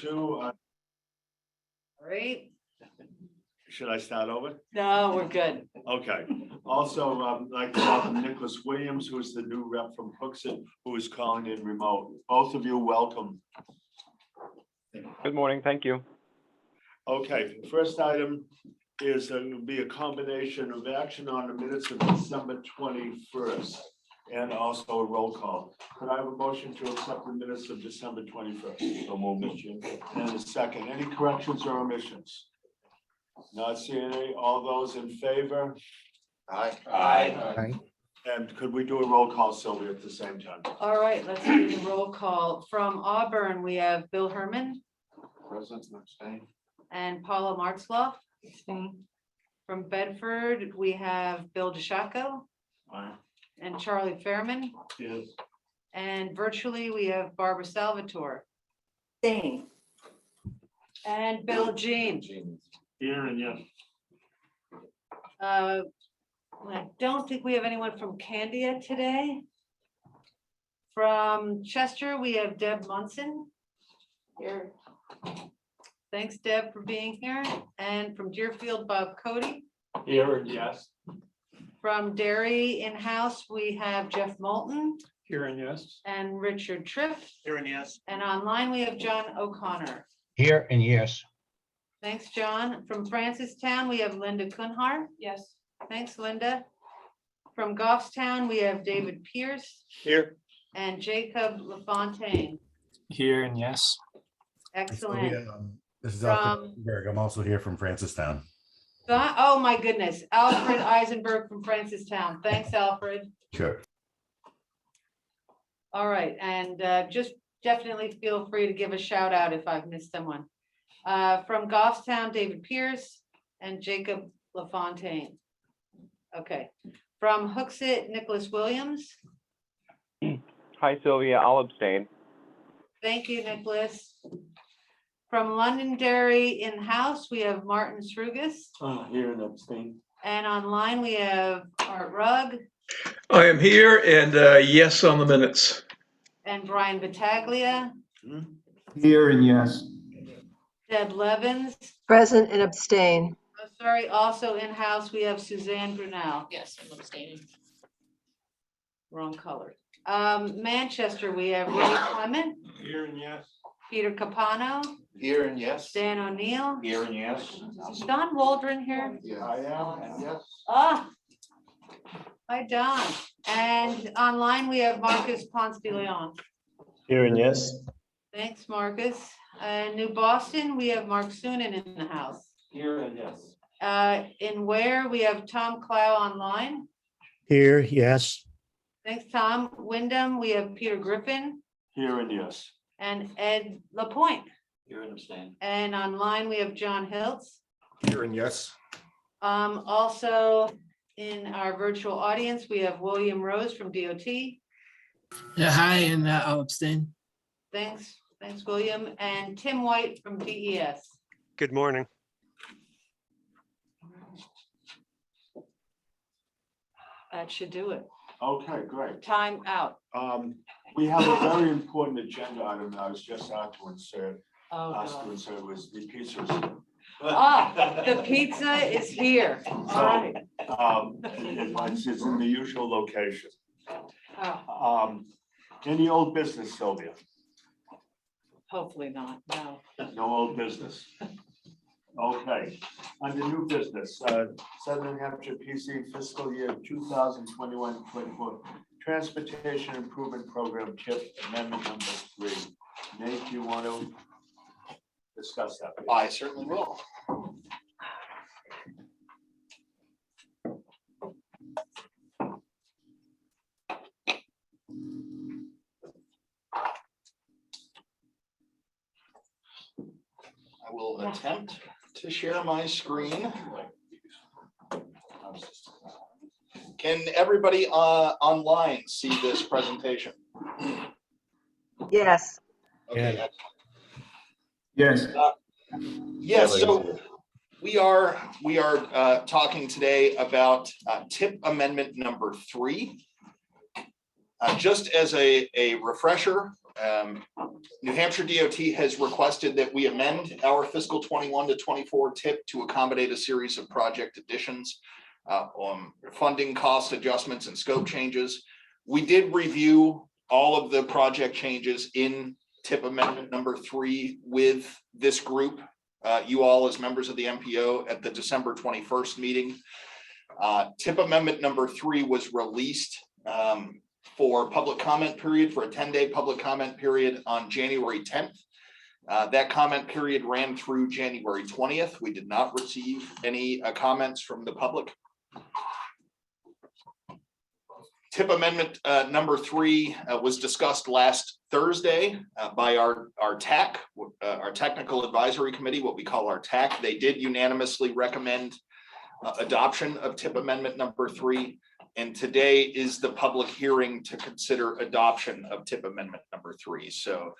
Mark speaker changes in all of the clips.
Speaker 1: two.
Speaker 2: All right.
Speaker 1: Should I start over?
Speaker 2: No, we're good.
Speaker 1: Okay. Also, I'd like to welcome Nicholas Williams, who is the new rep from Hooksett, who is calling in remote. Both of you, welcome.
Speaker 3: Good morning, thank you.
Speaker 1: Okay, the first item is will be a combination of action on the minutes of December 21st and also a roll call. Could I have a motion to accept the minutes of December 21st? So move, Mr. Chairman. And a second. Any corrections or omissions? Not seeing any. All those in favor?
Speaker 4: Aye.
Speaker 5: Aye.
Speaker 1: And could we do a roll call, Sylvia, at the same time?
Speaker 2: All right, let's do the roll call. From Auburn, we have Bill Herman
Speaker 4: Present and abstain.
Speaker 2: and Paula Martzloff. From Bedford, we have Bill DeShaco
Speaker 1: Aye.
Speaker 2: and Charlie Fairman.
Speaker 1: Yes.
Speaker 2: And virtually, we have Barbara Salvatore. Dane. And Bill Jean.
Speaker 1: Here and yes.
Speaker 2: I don't think we have anyone from Candia today. From Chester, we have Deb Munson. Here. Thanks, Deb, for being here. And from Deerfield, Bob Cody.
Speaker 1: Here and yes.
Speaker 2: From Derry in-house, we have Jeff Moulton
Speaker 1: Here and yes.
Speaker 2: and Richard Triff.
Speaker 1: Here and yes.
Speaker 2: And online, we have John O'Connor.
Speaker 5: Here and yes.
Speaker 2: Thanks, John. From Francistown, we have Linda Kunhar.
Speaker 6: Yes.
Speaker 2: Thanks, Linda. From Goffstown, we have David Pierce
Speaker 1: Here.
Speaker 2: and Jacob LaFontaine.
Speaker 7: Here and yes.
Speaker 2: Excellent.
Speaker 8: This is
Speaker 2: From-
Speaker 8: Alfred Berg. I'm also here from Francistown.
Speaker 2: Oh, my goodness. Alfred Eisenberg from Francistown. Thanks, Alfred.
Speaker 8: Sure.
Speaker 2: All right, and just definitely feel free to give a shout out if I've missed someone. From Goffstown, David Pierce and Jacob LaFontaine. Okay, from Hooksett, Nicholas Williams.
Speaker 3: Hi Sylvia, I'll abstain.
Speaker 2: Thank you, Nicholas. From Londonderry in-house, we have Martin Srugas.
Speaker 1: Here and abstain.
Speaker 2: And online, we have Art Rugg
Speaker 9: I am here and yes on the minutes.
Speaker 2: and Brian Battaglia,
Speaker 7: Here and yes.
Speaker 2: Deb Levens.
Speaker 6: Present and abstain.
Speaker 2: Oh, sorry, also in-house, we have Suzanne Brunel.
Speaker 6: Yes, I'm abstaining.
Speaker 2: Wrong color. Manchester, we have Ray Clement,
Speaker 1: Here and yes.
Speaker 2: Peter Capano,
Speaker 4: Here and yes.
Speaker 2: Dan O'Neill.
Speaker 4: Here and yes.
Speaker 2: Is Don Waldron here?
Speaker 1: I am and yes.
Speaker 2: Ah. Hi, Don. And online, we have Marcus Ponce de Leon.
Speaker 7: Here and yes.
Speaker 2: Thanks, Marcus. And New Boston, we have Mark Sunan in the house.
Speaker 1: Here and yes.
Speaker 2: In Ware, we have Tom Clow online.
Speaker 5: Here, yes.
Speaker 2: Thanks, Tom. Wyndham, we have Peter Griffin
Speaker 1: Here and yes.
Speaker 2: and Ed Lapointe.
Speaker 4: Here and abstain.
Speaker 2: And online, we have John Hiltz.
Speaker 8: Here and yes.
Speaker 2: Also in our virtual audience, we have William Rose from DOT.
Speaker 7: Yeah, hi, and I'll abstain.
Speaker 2: Thanks, William. And Tim White from DES.
Speaker 7: Good morning.
Speaker 2: That should do it.
Speaker 1: Okay, great.
Speaker 2: Time out.
Speaker 1: We have a very important agenda item that I was just asked to insert.
Speaker 2: Oh,
Speaker 1: Asked to
Speaker 2: God.
Speaker 1: insert was the pizzas.
Speaker 2: The pizza is here. All right.
Speaker 1: It's in the usual location.
Speaker 2: Oh,
Speaker 1: Any old business, Sylvia?
Speaker 2: hopefully not, no.
Speaker 1: No old business. Okay, under new business, SNHPC fiscal year 2021-24 Transportation Improvement Program TIP Amendment number 3. Nate, do you want to discuss that, please?
Speaker 4: I certainly will. I will attempt to share my screen. Can everybody online see this presentation?
Speaker 6: Yes.
Speaker 4: Okay.
Speaker 7: Yes.
Speaker 4: Yes, so we are talking today about tip amendment number 3. Just as a refresher New Hampshire DOT has requested that we amend our fiscal 21 to 24 tip to accommodate a series of project additions, funding cost adjustments and scope changes. We did review all of the project changes in tip amendment number 3 with this group, you all as members of the MPO at the December 21st meeting. Tip amendment number 3 was released for public comment period, for a 10-day public comment period on January 10th. That comment period ran through January 20th. We did not receive any comments from the public. Tip amendment number 3 was discussed last Thursday by our TAC, our Technical Advisory Committee, what we call our TAC. They did unanimously recommend adoption of tip amendment number 3. And today is the public hearing to consider adoption of tip amendment number 3. So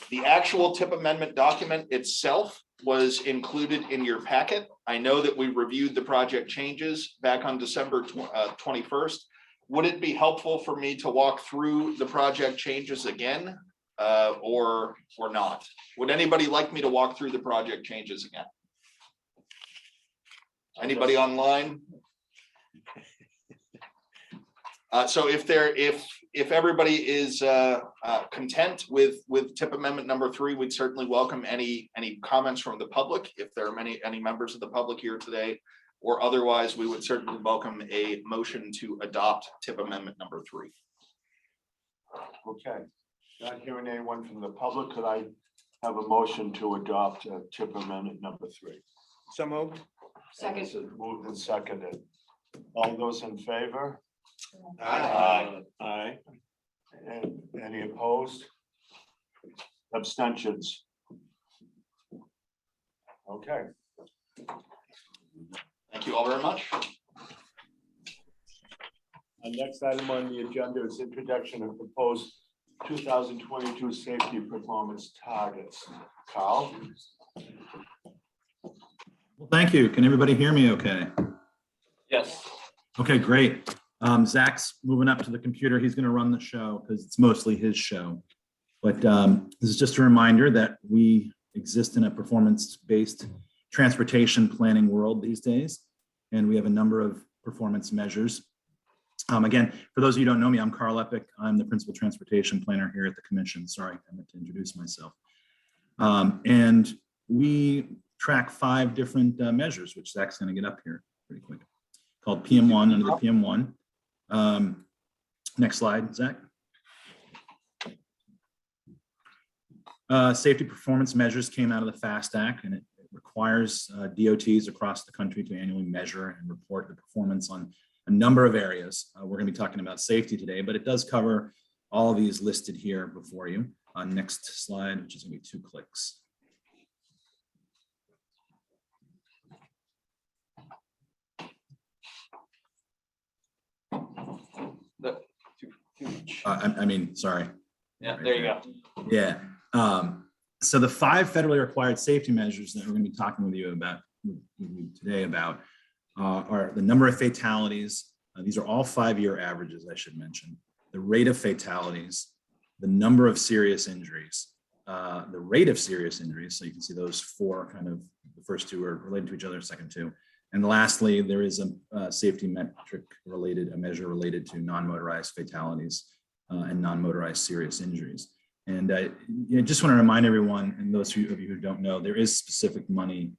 Speaker 4: the actual tip amendment document itself was included in your packet. I know that we reviewed the project changes back on December 21st. Would it be helpful for me to walk through the project changes again or not? Would anybody like me to walk through the project changes again? Anybody online? So if everybody is content with tip amendment number 3, we'd certainly welcome any comments from the public. If there are any members of the public here today, or otherwise, we would certainly welcome a motion to adopt tip amendment number 3.
Speaker 1: Okay, not hearing anyone from the public, could I have a motion to adopt tip amendment number 3?
Speaker 7: So moved.
Speaker 2: Second.
Speaker 1: This is moved and seconded. All those in favor?
Speaker 7: Aye.
Speaker 1: Aye. And any opposed? Abstentions? Okay.
Speaker 4: Thank you all very much.
Speaker 1: Our next item on the agenda is introduction of proposed 2022 safety performance targets. Carl?
Speaker 10: Well, thank you. Can everybody hear me okay?
Speaker 1: Yes.
Speaker 10: Okay, great. Zach's moving up to the computer. He's going to run the show because it's mostly his show. But this is just a reminder that we exist in a performance-based transportation planning world these days. And we have a number of performance measures. Again, for those of you who don't know me, I'm Carl Eppich. I'm the principal transportation planner here at the commission. Sorry, I meant to introduce myself. And we track 5 different measures, which Zach's going to get up here pretty quick, called PM1 under the PM1. Next slide, Zach. Safety performance measures came out of the FAST Act, and it requires DOTs across the country to annually measure and report the performance on a number of areas. We're going to be talking about safety today, but it does cover all of these listed here before you. Next slide, which is going to be 2 clicks. I mean, sorry.
Speaker 11: Yeah, there you go.
Speaker 10: Yeah. So the 5 federally required safety measures that we're going to be talking with you about today are the number of fatalities. These are all 5-year averages, I should mention. The rate of fatalities, the number of serious injuries, the rate of serious injuries. So you can see those 4 kind of, the first 2 are related to each other, second 2. And lastly, there is a safety metric related, a measure related to non-motorized fatalities and non-motorized serious injuries. And I just want to remind everyone, and those of you who don't know, there is specific money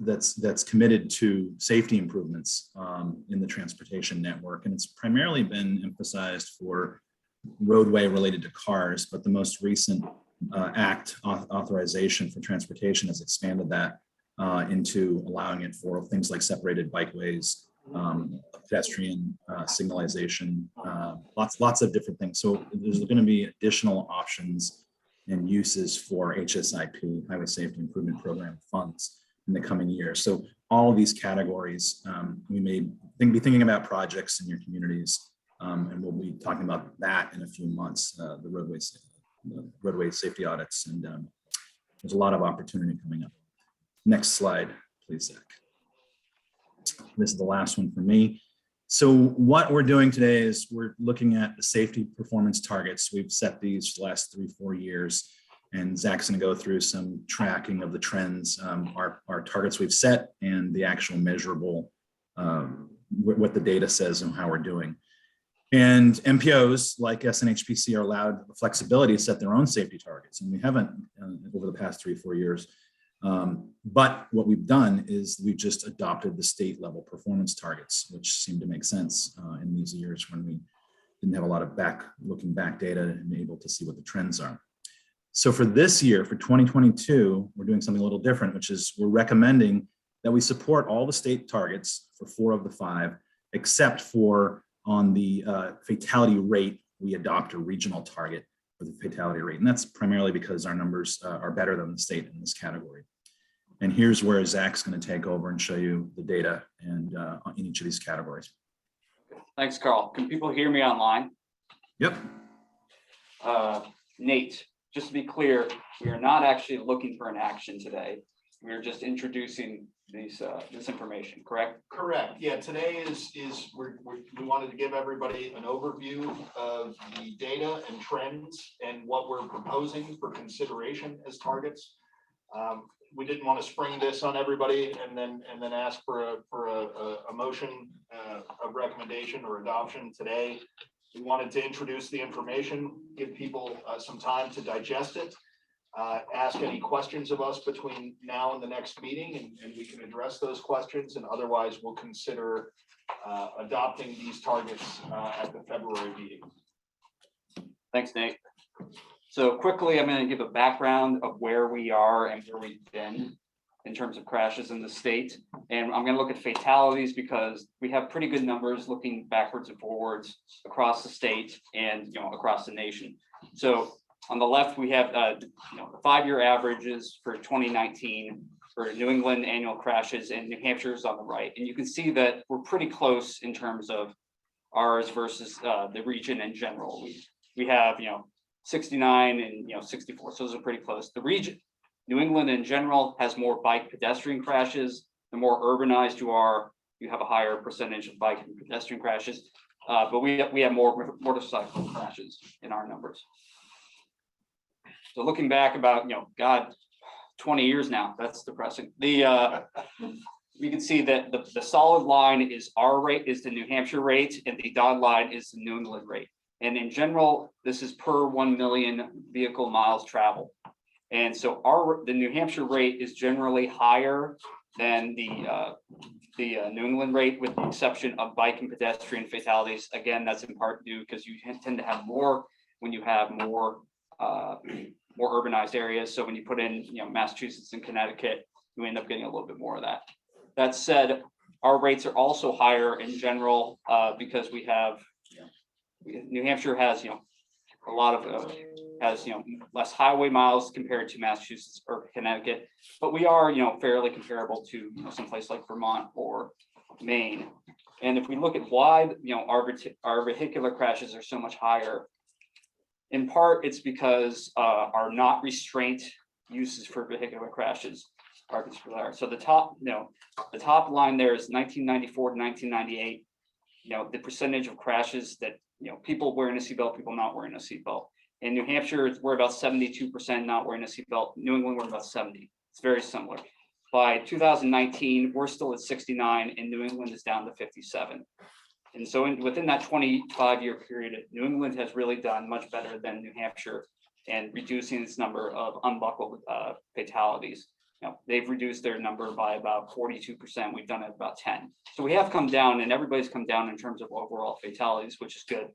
Speaker 10: that's committed to safety improvements in the transportation network. And it's primarily been emphasized for roadway related to cars, but the most recent act authorization for transportation has expanded that into allowing it for things like separated bikeways, pedestrian signalization, lots of different things. So there's going to be additional options and uses for HSIP, Highway Safety Improvement Program funds in the coming years. So all of these categories, we may be thinking about projects in your communities, and we'll be talking about that in a few months, the roadway safety audits, and there's a lot of opportunity coming up. Next slide, please, Zach. This is the last one for me. So what we're doing today is we're looking at the safety performance targets. We've set these the last 3-4 years, and Zach's going to go through some tracking of the trends, our targets we've set, and the actual measurable, what the data says and how we're doing. And MPOs like SNHPC are allowed the flexibility to set their own safety targets, and we haven't over the past 3-4 years. But what we've done is we've just adopted the state level performance targets, which seem to make sense in these years when we didn't have a lot of looking back data and able to see what the trends are. So for this year, for 2022, we're doing something a little different, which is we're recommending that we support all the state targets for 4 of the 5, except for on the fatality rate, we adopt a regional target for the fatality rate. And that's primarily because our numbers are better than the state in this category. And here's where Zach's going to take over and show you the data and in each of these categories.
Speaker 11: Thanks, Carl. Can people hear me online?
Speaker 10: Yep.
Speaker 11: Nate, just to be clear, we are not actually looking for an action today. We are just introducing these, this information, correct?
Speaker 4: Correct. Yeah, today we wanted to give everybody an overview of the data and trends and what we're proposing for consideration as targets. We didn't want to spring this on everybody and then ask for a motion of recommendation or adoption today. We wanted to introduce the information, give people some time to digest it, ask any questions of us between now and the next meeting, and we can address those questions. And otherwise, we'll consider adopting these targets at the February meeting.
Speaker 11: Thanks, Nate. So quickly, I'm going to give a background of where we are and where we've been in terms of crashes in the state. And I'm going to look at fatalities because we have pretty good numbers looking backwards and forwards across the state and across the nation. So on the left, we have the 5-year averages for 2019 for New England annual crashes, and New Hampshire's on the right. And you can see that we're pretty close in terms of ours versus the region in general. We have 69 and 64, so those are pretty close. The region, New England in general, has more bike pedestrian crashes. The more urbanized you are, you have a higher percentage of bike and pedestrian crashes. But we have more motorcycle crashes in our numbers. So looking back about 20 years now, that's depressing. We can see that the solid line is our rate, is the New Hampshire rate, and the dotted line is the New England rate. And in general, this is per 1 million vehicle miles traveled. And so the New Hampshire rate is generally higher than the New England rate, with the exception of bike and pedestrian fatalities. Again, that's in part due because you tend to have more when you have more urbanized areas. So when you put in Massachusetts and Connecticut, you end up getting a little bit more of that. That said, our rates are also higher in general because we have New Hampshire has a lot of has less highway miles compared to Massachusetts or Connecticut, but we are fairly comparable to someplace like Vermont or Maine. And if we look at why our vehicular crashes are so much higher, in part it's because our not restraint uses for vehicular crashes are considered. So the top line there is 1994 to 1998. The percentage of crashes that people wearing a seatbelt, people not wearing a seatbelt. In New Hampshire, we're about 72% not wearing a seatbelt. New England, we're about 70. It's very similar. By 2019, we're still at 69, and New England is down to 57. And so within that 25-year period, New England has really done much better than New Hampshire and reducing its number of unbuckled fatalities. They've reduced their number by about 42%. We've done it about 10. So we have come down, and everybody's come down in terms of overall fatalities, which is good.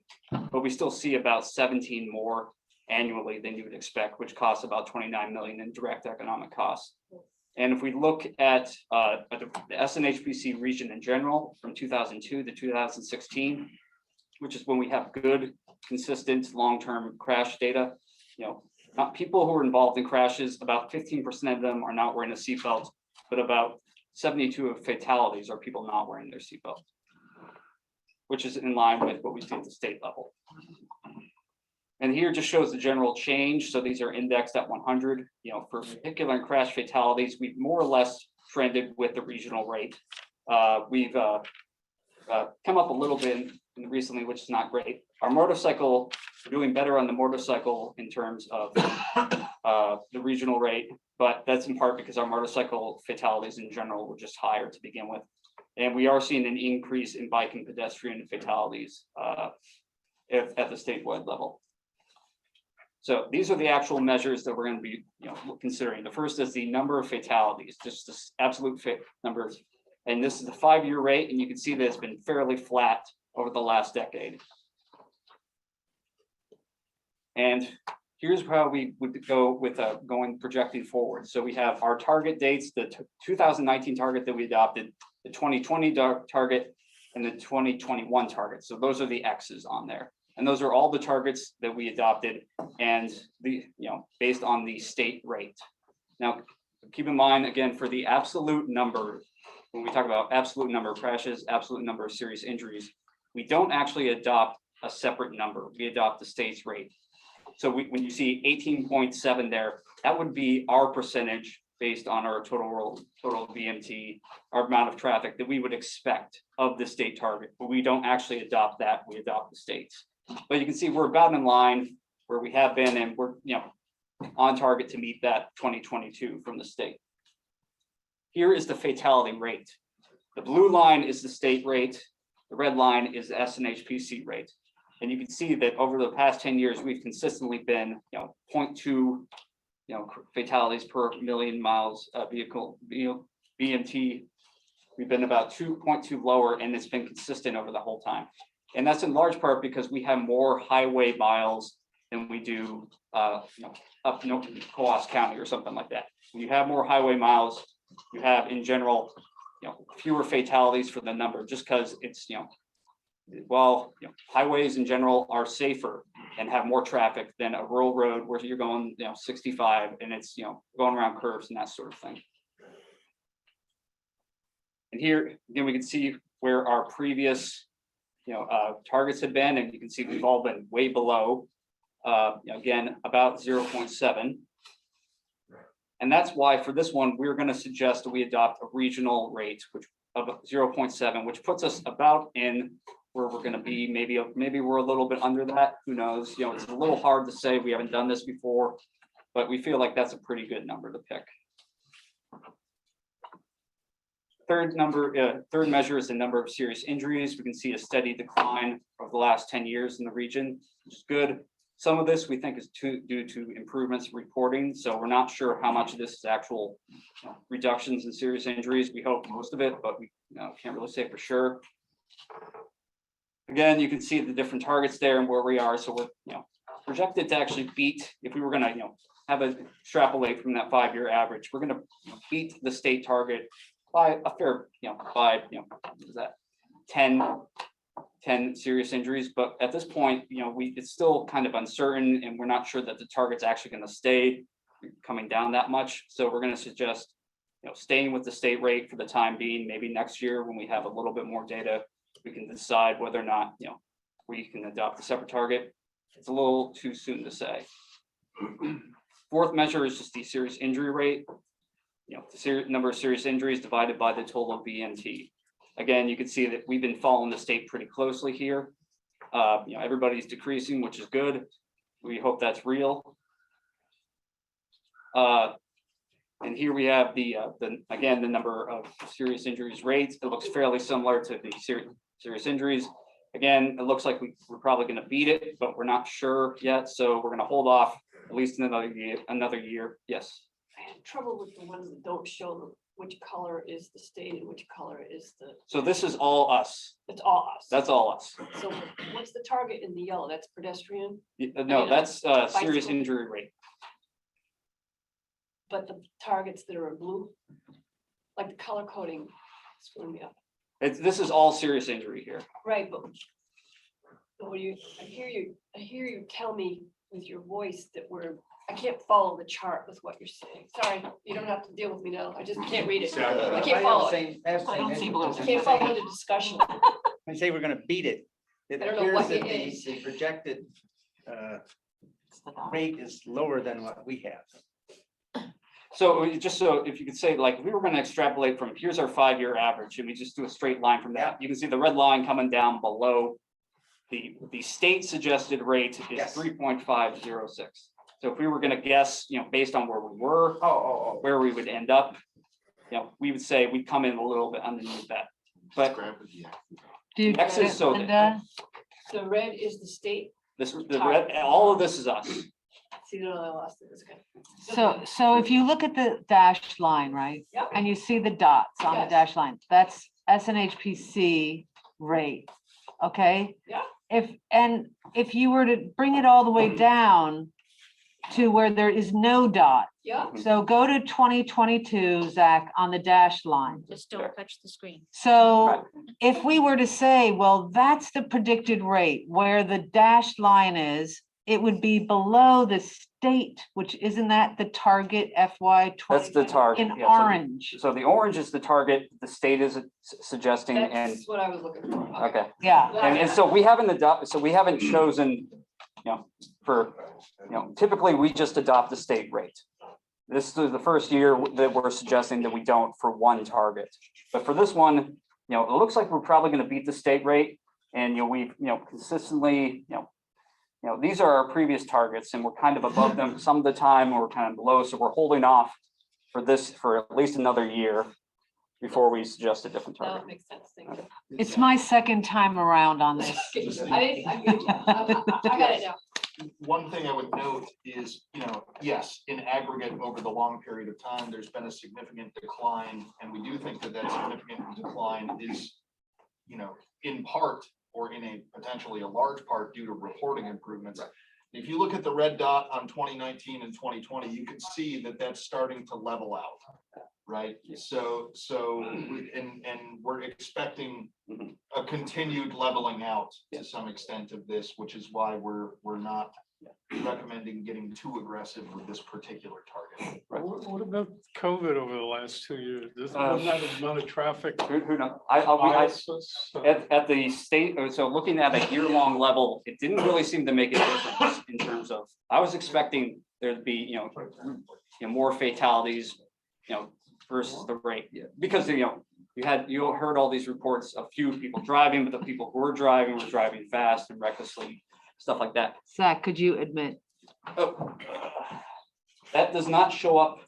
Speaker 11: But we still see about 17 more annually than you would expect, which costs about 29 million in direct economic costs. And if we look at the SNHPC region in general, from 2002 to 2016, which is when we have good, consistent, long-term crash data, not people who are involved in crashes, about 15% of them are not wearing a seatbelt, but about 72 of fatalities are people not wearing their seatbelt, which is in line with what we see at the state level. And here just shows the general change. So these are indexed at 100. For vehicular and crash fatalities, we've more or less trended with the regional rate. come up a little bit recently, which is not great. Our motorcycle, we're doing better on the motorcycle in terms of the regional rate, but that's in part because our motorcycle fatalities in general were just higher to begin with. And we are seeing an increase in bike and pedestrian fatalities at the statewide level. So these are the actual measures that we're going to be, considering. The first is the number of fatalities, just the absolute numbers. And this is the 5-year rate, and you can see that it's been fairly flat over the last decade. And here's how we would go with projecting forward. So we have our target dates, the 2019 target that we adopted, the 2020 target, and the 2021 target. So those are the X's on there. And those are all the targets that we adopted and based on the state rate. Now, keep in mind, again, for the absolute number, when we talk about absolute number of crashes, absolute number of serious injuries, we don't actually adopt a separate number. We adopt the state's rate. So when you see 18.7 there, that would be our percentage based on our total VMT, our amount of traffic that we would expect of the state target, but we don't actually adopt that, we adopt the state's. But you can see we're about in line where we have been, and we're on target to meet that 2022 from the state. Here is the fatality rate. The blue line is the state rate, the red line is the SNHPC rate. And you can see that over the past 10 years, we've consistently been 0.2 fatalities per million miles vehicle VMT. We've been about 2.2 lower, and it's been consistent over the whole time. And that's in large part because we have more highway miles than we do up Coos County or something like that. When you have more highway miles, you have in general fewer fatalities for the number, just because it's highways in general are safer and have more traffic than a rural road where you're going 65 and it's going around curves and that sort of thing. And here again we can see where our previous targets have been, and you can see we've all been way below, again, about 0.7. And that's why for this one, we're going to suggest that we adopt a regional rate of 0.7, which puts us about in where we're going to be. Maybe we're a little bit under that. Who knows? It's a little hard to say. We haven't done this before, but we feel like that's a pretty good number to pick. Third measure is the number of serious injuries. We can see a steady decline over the last 10 years in the region, which is good. Some of this we think is due to improvements in reporting. So we're not sure how much of this is actual reductions in serious injuries. We hope most of it, but we can't really say for sure. Again, you can see the different targets there and where we are. So we're projected to actually beat, if we were going to have a extrapolate from that 5-year average, we're going to beat the state target by a fair, what is that, 10 serious injuries. But at this point, it's still kind of uncertain, and we're not sure that the target's actually going to stay coming down that much. So we're going to suggest, staying with the state rate for the time being. Maybe next year when we have a little bit more data, we can decide whether or not, we can adopt a separate target. It's a little too soon to say. Fourth measure is just the serious injury rate. The number of serious injuries divided by the total VMT. Again, you can see that we've been following the state pretty closely here. Everybody's decreasing, which is good. We hope that's real. And here we have the number of serious injuries rates. It looks fairly similar to the serious injuries. Again, it looks like we're probably going to beat it, but we're not sure yet. So we're going to hold off at least another year. Yes.
Speaker 12: I had trouble with the ones that don't show which color is the state and which color is the.
Speaker 11: So this is all us.
Speaker 12: It's all us.
Speaker 11: That's all us.
Speaker 12: So what's the target in the yellow? That's pedestrian,
Speaker 11: No, that's serious
Speaker 12: bicycle.
Speaker 11: injury rate.
Speaker 12: but the targets that are in blue, like the color coding, screwing me up.
Speaker 11: This is all serious injury here.
Speaker 12: Right, but when I hear you tell me with your voice that I can't follow the chart with what you're saying. Sorry, you don't have to deal with me now. I just can't read it. I can't follow it.
Speaker 6: I don't see blue.
Speaker 12: I can't follow the discussion.
Speaker 7: I say we're gonna beat it. It
Speaker 12: I don't know
Speaker 7: appears
Speaker 12: what
Speaker 7: that
Speaker 12: it is.
Speaker 7: the projected rate is lower than what we have.
Speaker 11: So just so if you could say, like, if we were gonna extrapolate from, here's our 5-year average, and we just do a straight line from that, you can see the red line coming down below. The state suggested rate is
Speaker 7: Yes.
Speaker 11: 3.506. So if we were gonna guess, based on where we were,
Speaker 7: Oh.
Speaker 11: where we would end up, we would say we'd come in a little bit underneath that. But
Speaker 2: Do you
Speaker 11: Next
Speaker 2: get
Speaker 11: is
Speaker 2: it,
Speaker 11: so-
Speaker 2: Linda?
Speaker 12: The red is the state.
Speaker 11: all of this is us.
Speaker 12: See, no, I lost it. It's okay.
Speaker 2: So if you look at the dashed line, right?
Speaker 12: Yep.
Speaker 2: And you see the dots on the
Speaker 12: Yes.
Speaker 2: dashed line, that's SNHPC rate, okay?
Speaker 12: Yeah.
Speaker 2: If you were to bring it all the way down to where there is no dot,
Speaker 12: Yeah,
Speaker 2: so go to 2022, Zach, on the dashed line.
Speaker 6: Just don't touch the screen.
Speaker 2: So if we were to say, well, that's the predicted rate where the dashed line is, it would be below the state, which isn't that the target FY
Speaker 11: That's
Speaker 2: 20
Speaker 11: the target.
Speaker 2: in
Speaker 11: yeah, so-
Speaker 2: orange?
Speaker 11: So the orange is the target, the state is suggesting, and,
Speaker 12: that's what I was looking for.
Speaker 11: okay.
Speaker 2: Yeah,
Speaker 11: And so we haven't chosen, typically we just adopt the state rate. This is the first year that we're suggesting that we don't for one target. But for this one, it looks like we're probably gonna beat the state rate. And, we've, consistently, these are our previous targets and we're kind of above them some of the time, or we're kind of below. So we're holding off for this for at least another year before we suggest a different
Speaker 12: That
Speaker 11: target.
Speaker 12: makes sense. Thank you.
Speaker 2: it's my second time around on this.
Speaker 12: I got it now.
Speaker 4: One thing I would note is, yes, in aggregate over the long period of time, there's been a significant decline. And we do think that that significant decline is, in part, or in a potentially a large part, due to reporting improvements. If you look at the red dot on 2019 and 2020, you can see that that's starting to level out, right? So, and we're expecting a continued leveling out to some extent of this, which is why we're not recommending getting too aggressive with this particular target.
Speaker 13: What about COVID over the last 2 years? There's
Speaker 11: Uh,
Speaker 13: not a amount of traffic.
Speaker 11: Who knows?
Speaker 13: biases,
Speaker 11: At the state, so looking at a year-long level, it didn't really seem to make a difference in terms of, I was expecting there'd be, more fatalities, versus the rate. Because, you heard all these reports of few people driving, but the people who were driving fast and recklessly, stuff like that.
Speaker 2: Zach, could you admit?
Speaker 11: Oh, that does not show up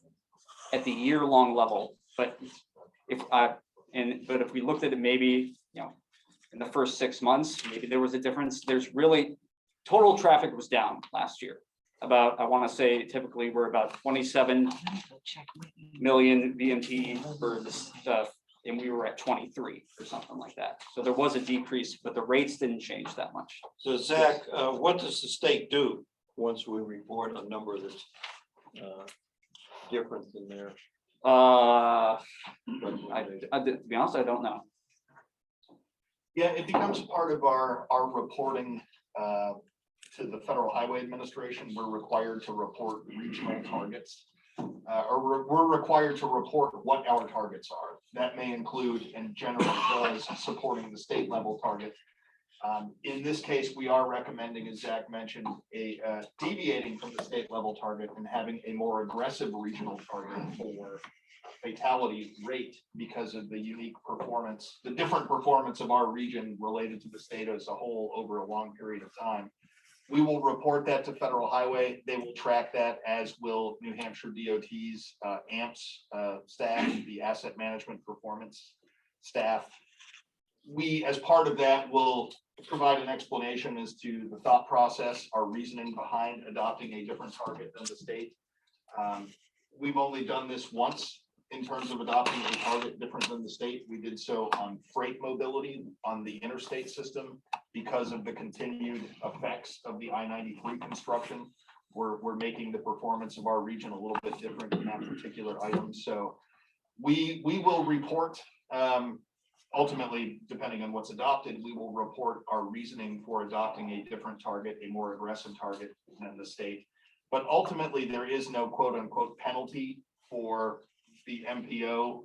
Speaker 11: at the year-long level, but if we looked at it, maybe, in the first 6 months, maybe there was a difference. There's really, total traffic was down last year. About, I want to say typically we're about 27 million VMT for this stuff, and we were at 23 or something like that. So there was a decrease, but the rates didn't change that much.
Speaker 14: So Zach, what does the state do once we report a number that's different than theirs?
Speaker 11: To be honest, I don't know.
Speaker 4: Yeah, it becomes part of our reporting to the Federal Highway Administration. We're required to report regional targets. Or we're required to report what our targets are. That may include, and generally does, supporting the state level target. In this case, we are recommending, as Zach mentioned, deviating from the state level target and having a more aggressive regional target for fatality rate because of the unique performance, the different performance of our region related to the state as a whole over a long period of time. We will report that to Federal Highway. They will track that, as will New Hampshire DOT's AMPS staff, the asset management performance staff. We, as part of that, will provide an explanation as to the thought process, our reasoning behind adopting a different target than the state. We've only done this once in terms of adopting a target different than the state. We did so on freight mobility on the interstate system because of the continued effects of the I-93 construction. We're making the performance of our region a little bit different in that particular item. So we will report, ultimately, depending on what's adopted, we will report our reasoning for adopting a different target, a more aggressive target than the state. But ultimately, there is no quote unquote penalty for the MPO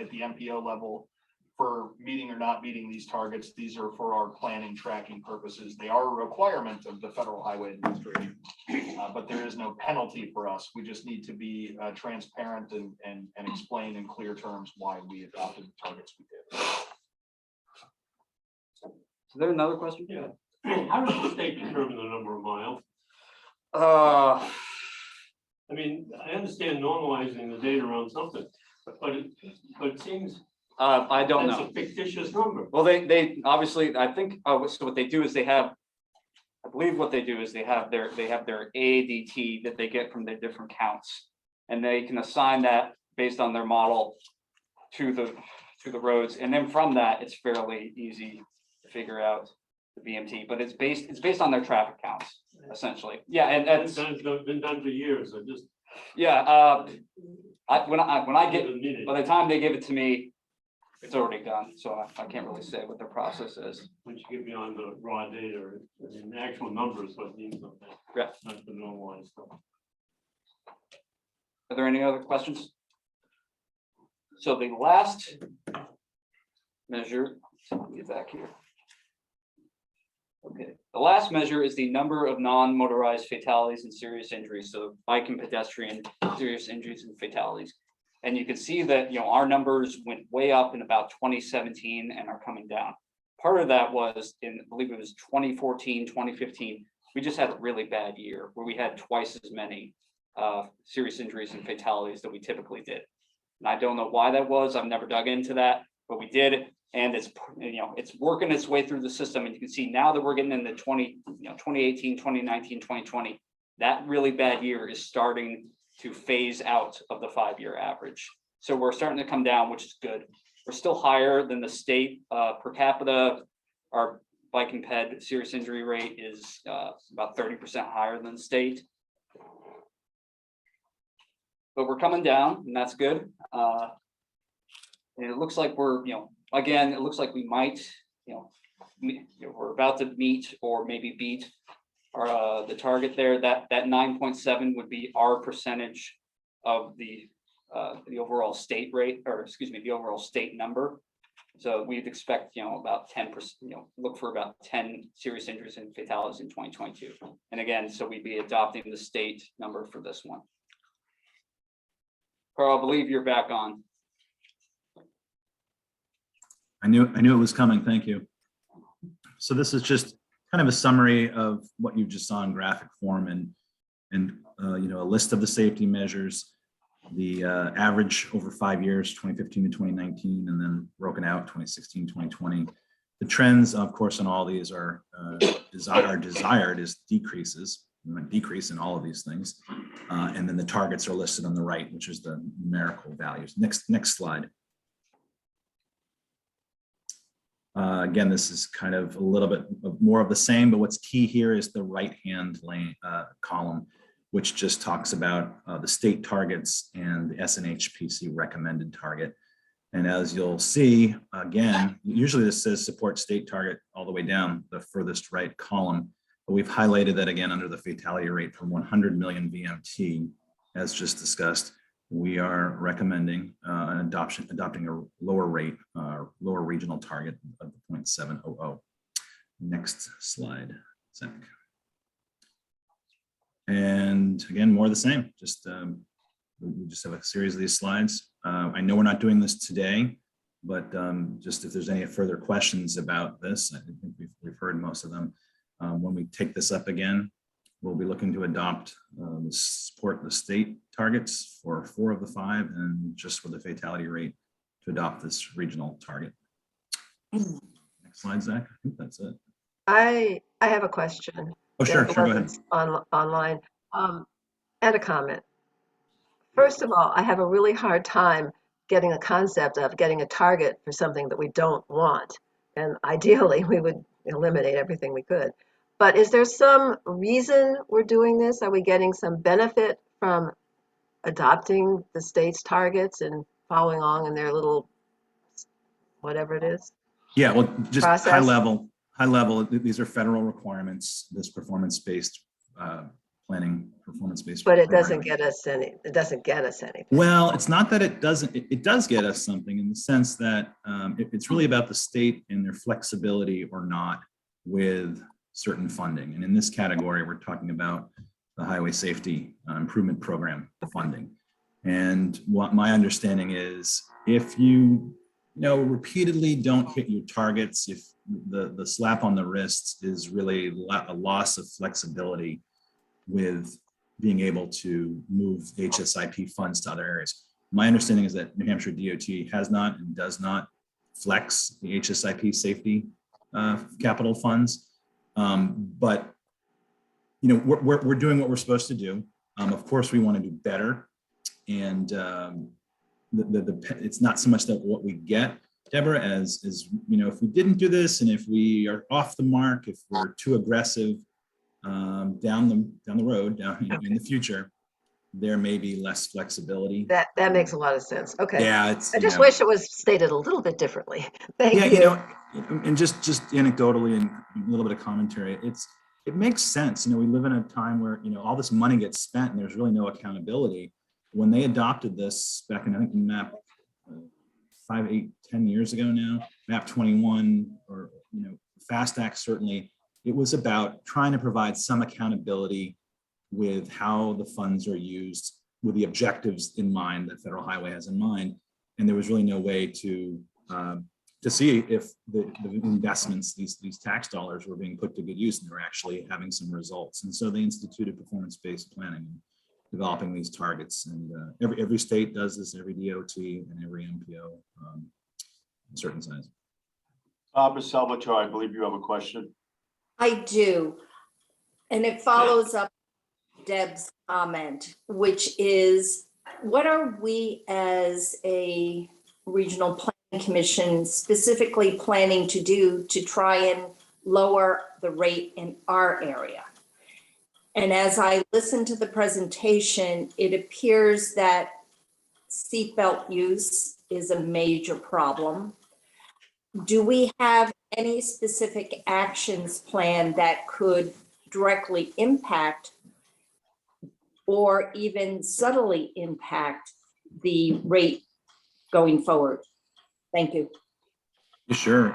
Speaker 4: at the MPO level for meeting or not meeting these targets. These are for our planning tracking purposes. They are a requirement of the Federal Highway Administration. But there is no penalty for us. We just need to be transparent and explain in clear terms why we adopted the targets we did.
Speaker 11: Is there another question?
Speaker 13: Yeah. How does the state determine the number of miles?
Speaker 11: Uh,
Speaker 13: I mean, I understand normalizing the data around something, but it seems
Speaker 11: I don't
Speaker 13: that's
Speaker 11: know.
Speaker 13: a fictitious number.
Speaker 11: Well, they obviously, I think, so what they do is they have, I believe what they do is they have their ADT that they get from their different counts. And they can assign that based on their model to the roads. And then from that, it's fairly easy to figure out the BMT, but it's based on their traffic counts, essentially. Yeah, and that's,
Speaker 13: It's been done for years. I just.
Speaker 11: yeah, when I get,
Speaker 13: Didn't need it.
Speaker 11: by the time they give it to me, it's already done, so I can't really say what the process is.
Speaker 13: Once you get beyond the raw data, I mean, the actual numbers, what means something.
Speaker 11: Yeah.
Speaker 13: Not the normalized stuff.
Speaker 11: Are there any other questions? So the last measure, get back here. Okay, the last measure is the number of non-motorized fatalities and serious injuries. So bike and pedestrian serious injuries and fatalities. And you can see that, our numbers went way up in about 2017 and are coming down. Part of that was I believe it was 2014, 2015. We just had a really bad year where we had twice as many serious injuries and fatalities that we typically did. And I don't know why that was. I've never dug into that, but we did. And it's, it's working its way through the system. And you can see now that we're getting into 2018, 2019, 2020, that really bad year is starting to phase out of the 5-year average. So we're starting to come down, which is good. We're still higher than the state per capita. Our bike and ped serious injury rate is about 30% higher than the state. But we're coming down, and that's good. And it looks like we're, again, it looks like we might, we're about to meet or maybe beat our the target there. That 9.7 would be our percentage of the overall state rate, or excuse me, the overall state number. So we'd expect, about 10%, look for about 10 serious injuries and fatalities in 2022. And again, so we'd be adopting the state number for this one. Carl, I believe you're back on.
Speaker 10: I knew it was coming. Thank you. So this is just kind of a summary of what you just saw in graphic form and a list of the safety measures, the average over 5 years, 2015 to 2019, and then broken out 2016, 2020. The trends, of course, in all these are desired is decreases, decrease in all of these things. And then the targets are listed on the right, which is the numerical values. Next slide. Again, this is kind of a little bit more of the same, but what's key here is the right-hand lane column, which just talks about the state targets and the SNHPC recommended target. And as you'll see, again, usually this says support state target all the way down the furthest right column, but we've highlighted that again under the fatality rate from 100 million VMT, as just discussed. We are recommending adopting a lower rate, lower regional target of 0.700. Next slide, Zach. And again, more of the same. Just we just have a series of these slides. I know we're not doing this today, but just if there's any further questions about this, I think we've heard most of them. When we take this up again, we'll be looking to adopt support the state targets for 4 of the 5, and just for the fatality rate to adopt this regional target. Next slide, Zach. I think that's it.
Speaker 6: I have a question.
Speaker 10: Oh, sure,
Speaker 6: that
Speaker 10: go ahead.
Speaker 6: wasn't online, and a comment. First of all, I have a really hard time getting a concept of getting a target for something that we don't want. And ideally, we would eliminate everything we could. But is there some reason we're doing this? Are we getting some benefit from adopting the state's targets and following along in their little, whatever it is?
Speaker 10: Yeah, well, just
Speaker 6: Process?
Speaker 10: high level, these are federal requirements, this performance-based planning performance-based.
Speaker 6: But it doesn't
Speaker 10: programming.
Speaker 6: get us anything.
Speaker 10: Well, it's not that it doesn't, it does get us something in the sense that it's really about the state and their flexibility or not with certain funding. And in this category, we're talking about the Highway Safety Improvement Program funding. And what my understanding is, if you repeatedly don't hit your targets, if the slap on the wrist is really a loss of flexibility with being able to move HSIP funds to other areas. My understanding is that New Hampshire DOT has not and does not flex the HSIP safety capital funds. But we're doing what we're supposed to do. Of course, we want to do better, and it's not so much that what we get, Deborah, as if we didn't do this and if we are off the mark, if we're too aggressive down the road, in the future, there may be less flexibility.
Speaker 6: That makes a lot of sense. Okay.
Speaker 10: Yeah,
Speaker 6: I just wish it was stated a little bit differently. Thank you.
Speaker 10: And just anecdotally and a little bit of commentary, it makes sense. We live in a time where all this money gets spent and there's really no accountability. When they adopted this back in, I think, MAP 5, 8, 10 years ago now, MAP 21, or FAST Act, certainly, it was about trying to provide some accountability with how the funds are used, with the objectives in mind that Federal Highway has in mind. And there was really no way to see if the investments, these tax dollars, were being put to good use and they were actually having some results. And so they instituted performance-based planning, developing these targets. And every state does this, every DOT and every MPO, a certain size.
Speaker 1: Barbara Salvatore, I believe you have a question.
Speaker 15: I do. And it follows up Deb's comment, which is, what are we as a regional planning commission specifically planning to do to try and lower the rate in our area? And as I listen to the presentation, it appears that seatbelt use is a major problem. Do we have any specific actions planned that could directly impact or even subtly impact the rate going forward? Thank you.
Speaker 10: Sure.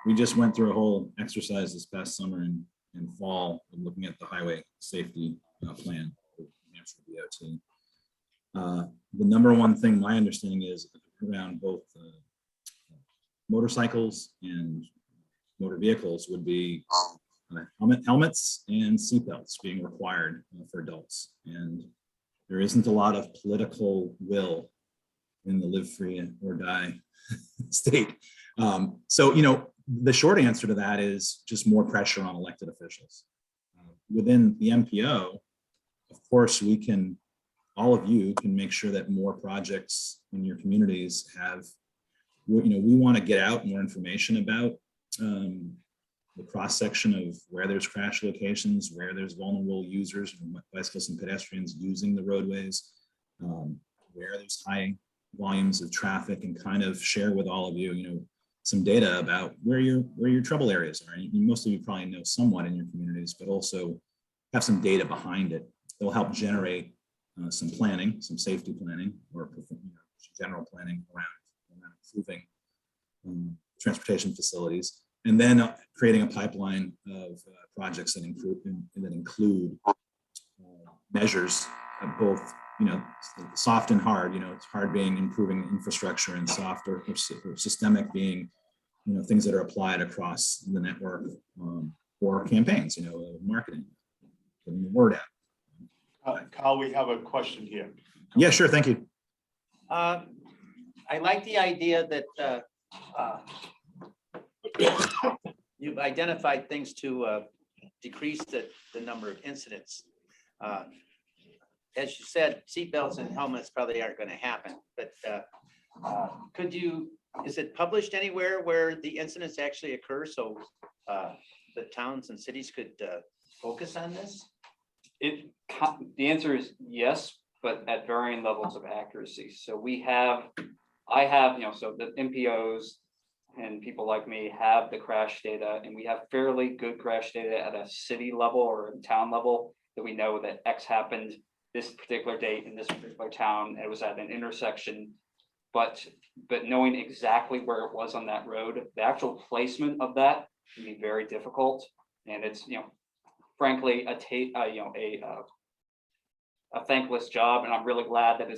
Speaker 10: We just went through a whole exercise this past summer and fall of looking at the highway safety plan for New Hampshire DOT. The number one thing my understanding is around both motorcycles and motor vehicles would be helmets and seatbelts being required for adults. And there isn't a lot of political will in the live free or die state. So, the short answer to that is just more pressure on elected officials. Within the MPO, of course, all of you can make sure that more projects in your communities have, we want to get out more information about the cross section of where there's crash locations, where there's vulnerable users, bicyclists and pedestrians using the roadways, where there's high volumes of traffic, and kind of share with all of you, some data about where your trouble areas are. And most of you probably know somewhat in your communities, but also have some data behind it. They'll help generate some planning, some safety planning, or general planning around improving transportation facilities, and then creating a pipeline of projects that include measures of both, soft and hard. It's hard being improving infrastructure, and soft or systemic being, things that are applied across the network, or campaigns, marketing, getting the word out.
Speaker 1: Kyle, we have a question here.
Speaker 10: Yeah, sure. Thank you.
Speaker 7: I like the idea that you've identified things to decrease the number of incidents. As you said, seatbelts and helmets probably aren't going to happen, but is it published anywhere where the incidents actually occur, so the towns and cities could focus on this?
Speaker 11: The answer is yes, but at varying levels of accuracy. So I have, so the MPOs and people like me have the crash data, and we have fairly good crash data at a city level or a town level. that we know that X happened this particular date in this particular town, it was at an intersection. But knowing exactly where it was on that road, the actual placement of that can be very difficult. And it's, frankly, a thankless job. And I'm really glad that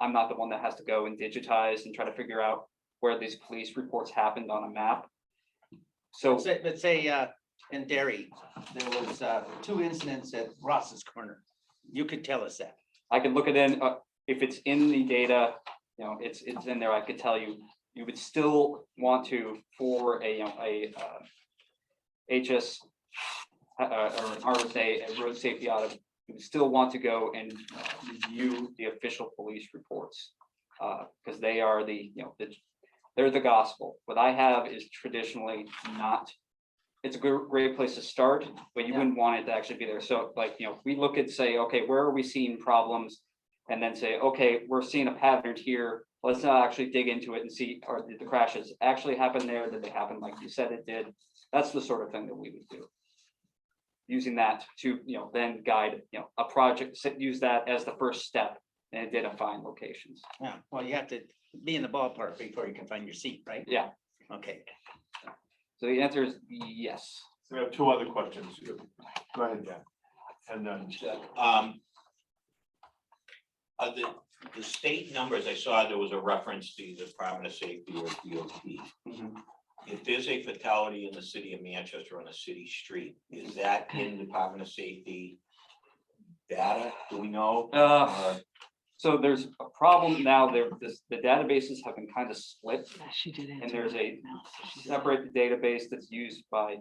Speaker 11: I'm not the one that has to go and digitize and try to figure out where these police reports happened on a map. So
Speaker 7: Let's say in Derry, there was 2 incidents at Ross's Corner. You could tell us that.
Speaker 11: I could look it in, if it's in the data, it's in there, I could tell you, you would still want to, for a HS, or an RSA, a road safety audit, you would still want to go and review the official police reports. Because they are they're the gospel. What I have is traditionally not, it's a great place to start, but you wouldn't want it to actually be there. So if we look at, say, okay, where are we seeing problems? And then say, okay, we're seeing a pattern here. Let's not actually dig into it and see, or did the crashes actually happen there? Did they happen like you said it did? That's the sort of thing that we would do. Using that to, then guide, a project, use that as the first step in identifying locations.
Speaker 7: Yeah, well, you have to be in the ballpark before you can find your seat, right?
Speaker 11: Yeah.
Speaker 7: Okay.
Speaker 11: So the answer is yes.
Speaker 1: So we have 2 other questions. Go ahead, Dan. And then.
Speaker 14: The state numbers, I saw there was a reference to the Department of Safety or DOT. If there's a fatality in the city of Manchester on a city street, is that in Department of Safety data? Do we know?
Speaker 11: So there's a problem now. The databases have been kind of split, and there's a separate database that's used by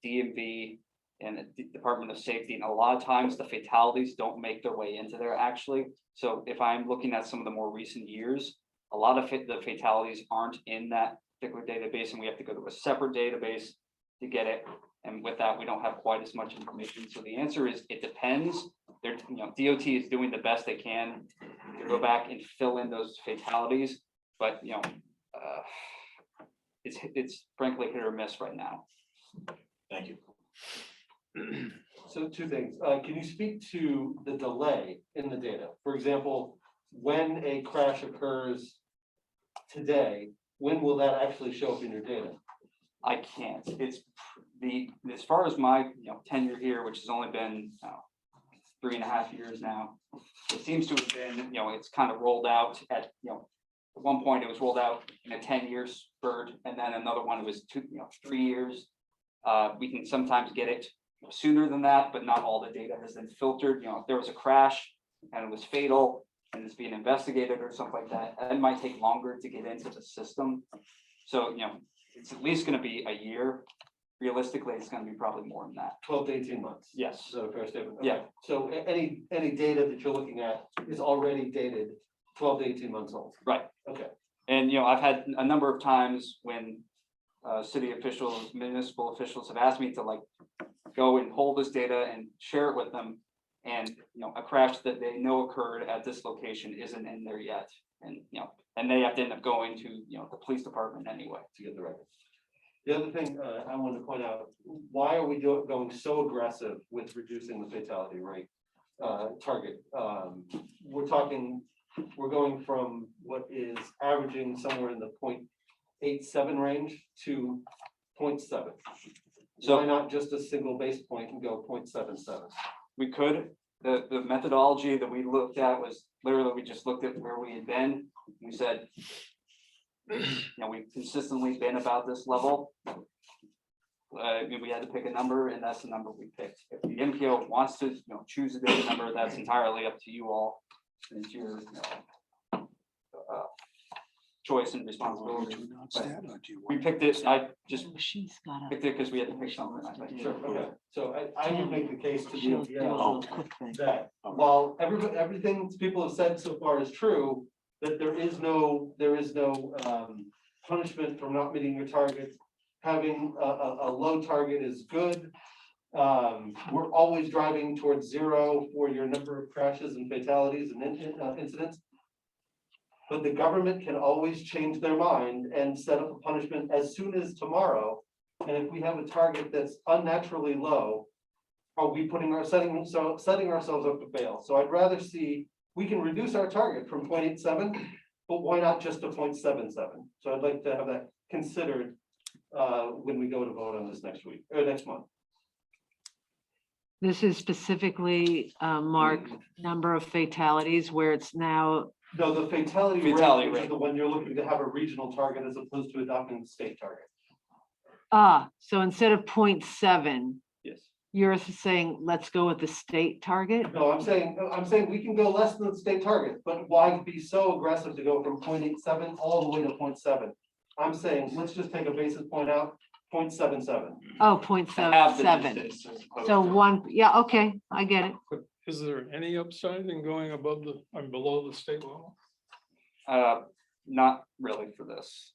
Speaker 11: DMV and the Department of Safety, and a lot of times the fatalities don't make their way into there actually. So if I'm looking at some of the more recent years, a lot of the fatalities aren't in that particular database, and we have to go to a separate database to get it. And with that, we don't have quite as much information. So the answer is it depends. DOT is doing the best they can to go back and fill in those fatalities, but it's frankly hit or miss right now.
Speaker 14: Thank you.
Speaker 13: So 2 things. Can you speak to the delay in the data? For example, when a crash occurs today, when will that actually show up in your data?
Speaker 11: I can't. It's as far as my tenure here, which has only been 3.5 years now, it seems to have been it's kind of rolled out at at one point it was rolled out in a 10-year spurt, and then another one was 3 years. We can sometimes get it sooner than that, but not all the data has been filtered. If there was a crash and it was fatal and it's being investigated or something like that, it might take longer to get into the system. So it's at least going to be a year. Realistically, it's going to be probably more than that.
Speaker 13: 12 to 18 months.
Speaker 11: Yes.
Speaker 13: Is that a fair statement?
Speaker 11: Yeah.
Speaker 13: Okay. So any data that you're looking at is already dated 12 to 18 months old.
Speaker 11: Right.
Speaker 13: Okay.
Speaker 11: And I've had a number of times when city officials, municipal officials have asked me to go and hold this data and share it with them. And a crash that they know occurred at this location isn't in there yet. And and they have to end up going to the police department anyway to get the records.
Speaker 13: The other thing I wanted to point out, why are we going so aggressive with reducing the fatality rate target? We're going from what is averaging somewhere in the 0.87 range to 0.7. So why not just a single base point and go 0.77?
Speaker 11: We could. The methodology that we looked at was literally, we just looked at where we had been. We said, we've consistently been about this level. We had to pick a number, and that's the number we picked. If the MPO wants to choose a different number, that's entirely up to you all. It's your choice and responsibility. But we picked it. I just picked it because we had to pick something. I think.
Speaker 13: Sure. Okay. So I would make the case to the that while everything people have said so far is true, that there is no punishment for not meeting your targets. Having a low target is good. We're always driving towards 0 for your number of crashes and fatalities and incidents. But the government can always change their mind and set up a punishment as soon as tomorrow. And if we have a target that's unnaturally low, are we setting ourselves up to fail? So I'd rather see, we can reduce our target from 0.87, but why not just to 0.77? So I'd like to have that considered when we go to vote on this next week or next month.
Speaker 2: This is specifically, Mark, number of fatalities where it's now,
Speaker 13: No, the fatality rate,
Speaker 11: Fatality
Speaker 13: which is
Speaker 11: rate.
Speaker 13: the one you're looking to have a regional target as opposed to adopting the state target.
Speaker 2: so instead of 0.7,
Speaker 11: Yes.
Speaker 2: you're saying, let's go with the state target?
Speaker 13: No, I'm saying we can go less than the state target, but why be so aggressive to go from 0.87 all the way to 0.7? I'm saying, let's just take a basis point out, 0.77.
Speaker 2: Oh,
Speaker 11: Have the
Speaker 2: 0.77.
Speaker 11: distance as opposed
Speaker 2: So
Speaker 11: to-
Speaker 2: one, yeah, okay, I get it.
Speaker 9: Is there any upside in going above the, and below the state level?
Speaker 11: Not really for this.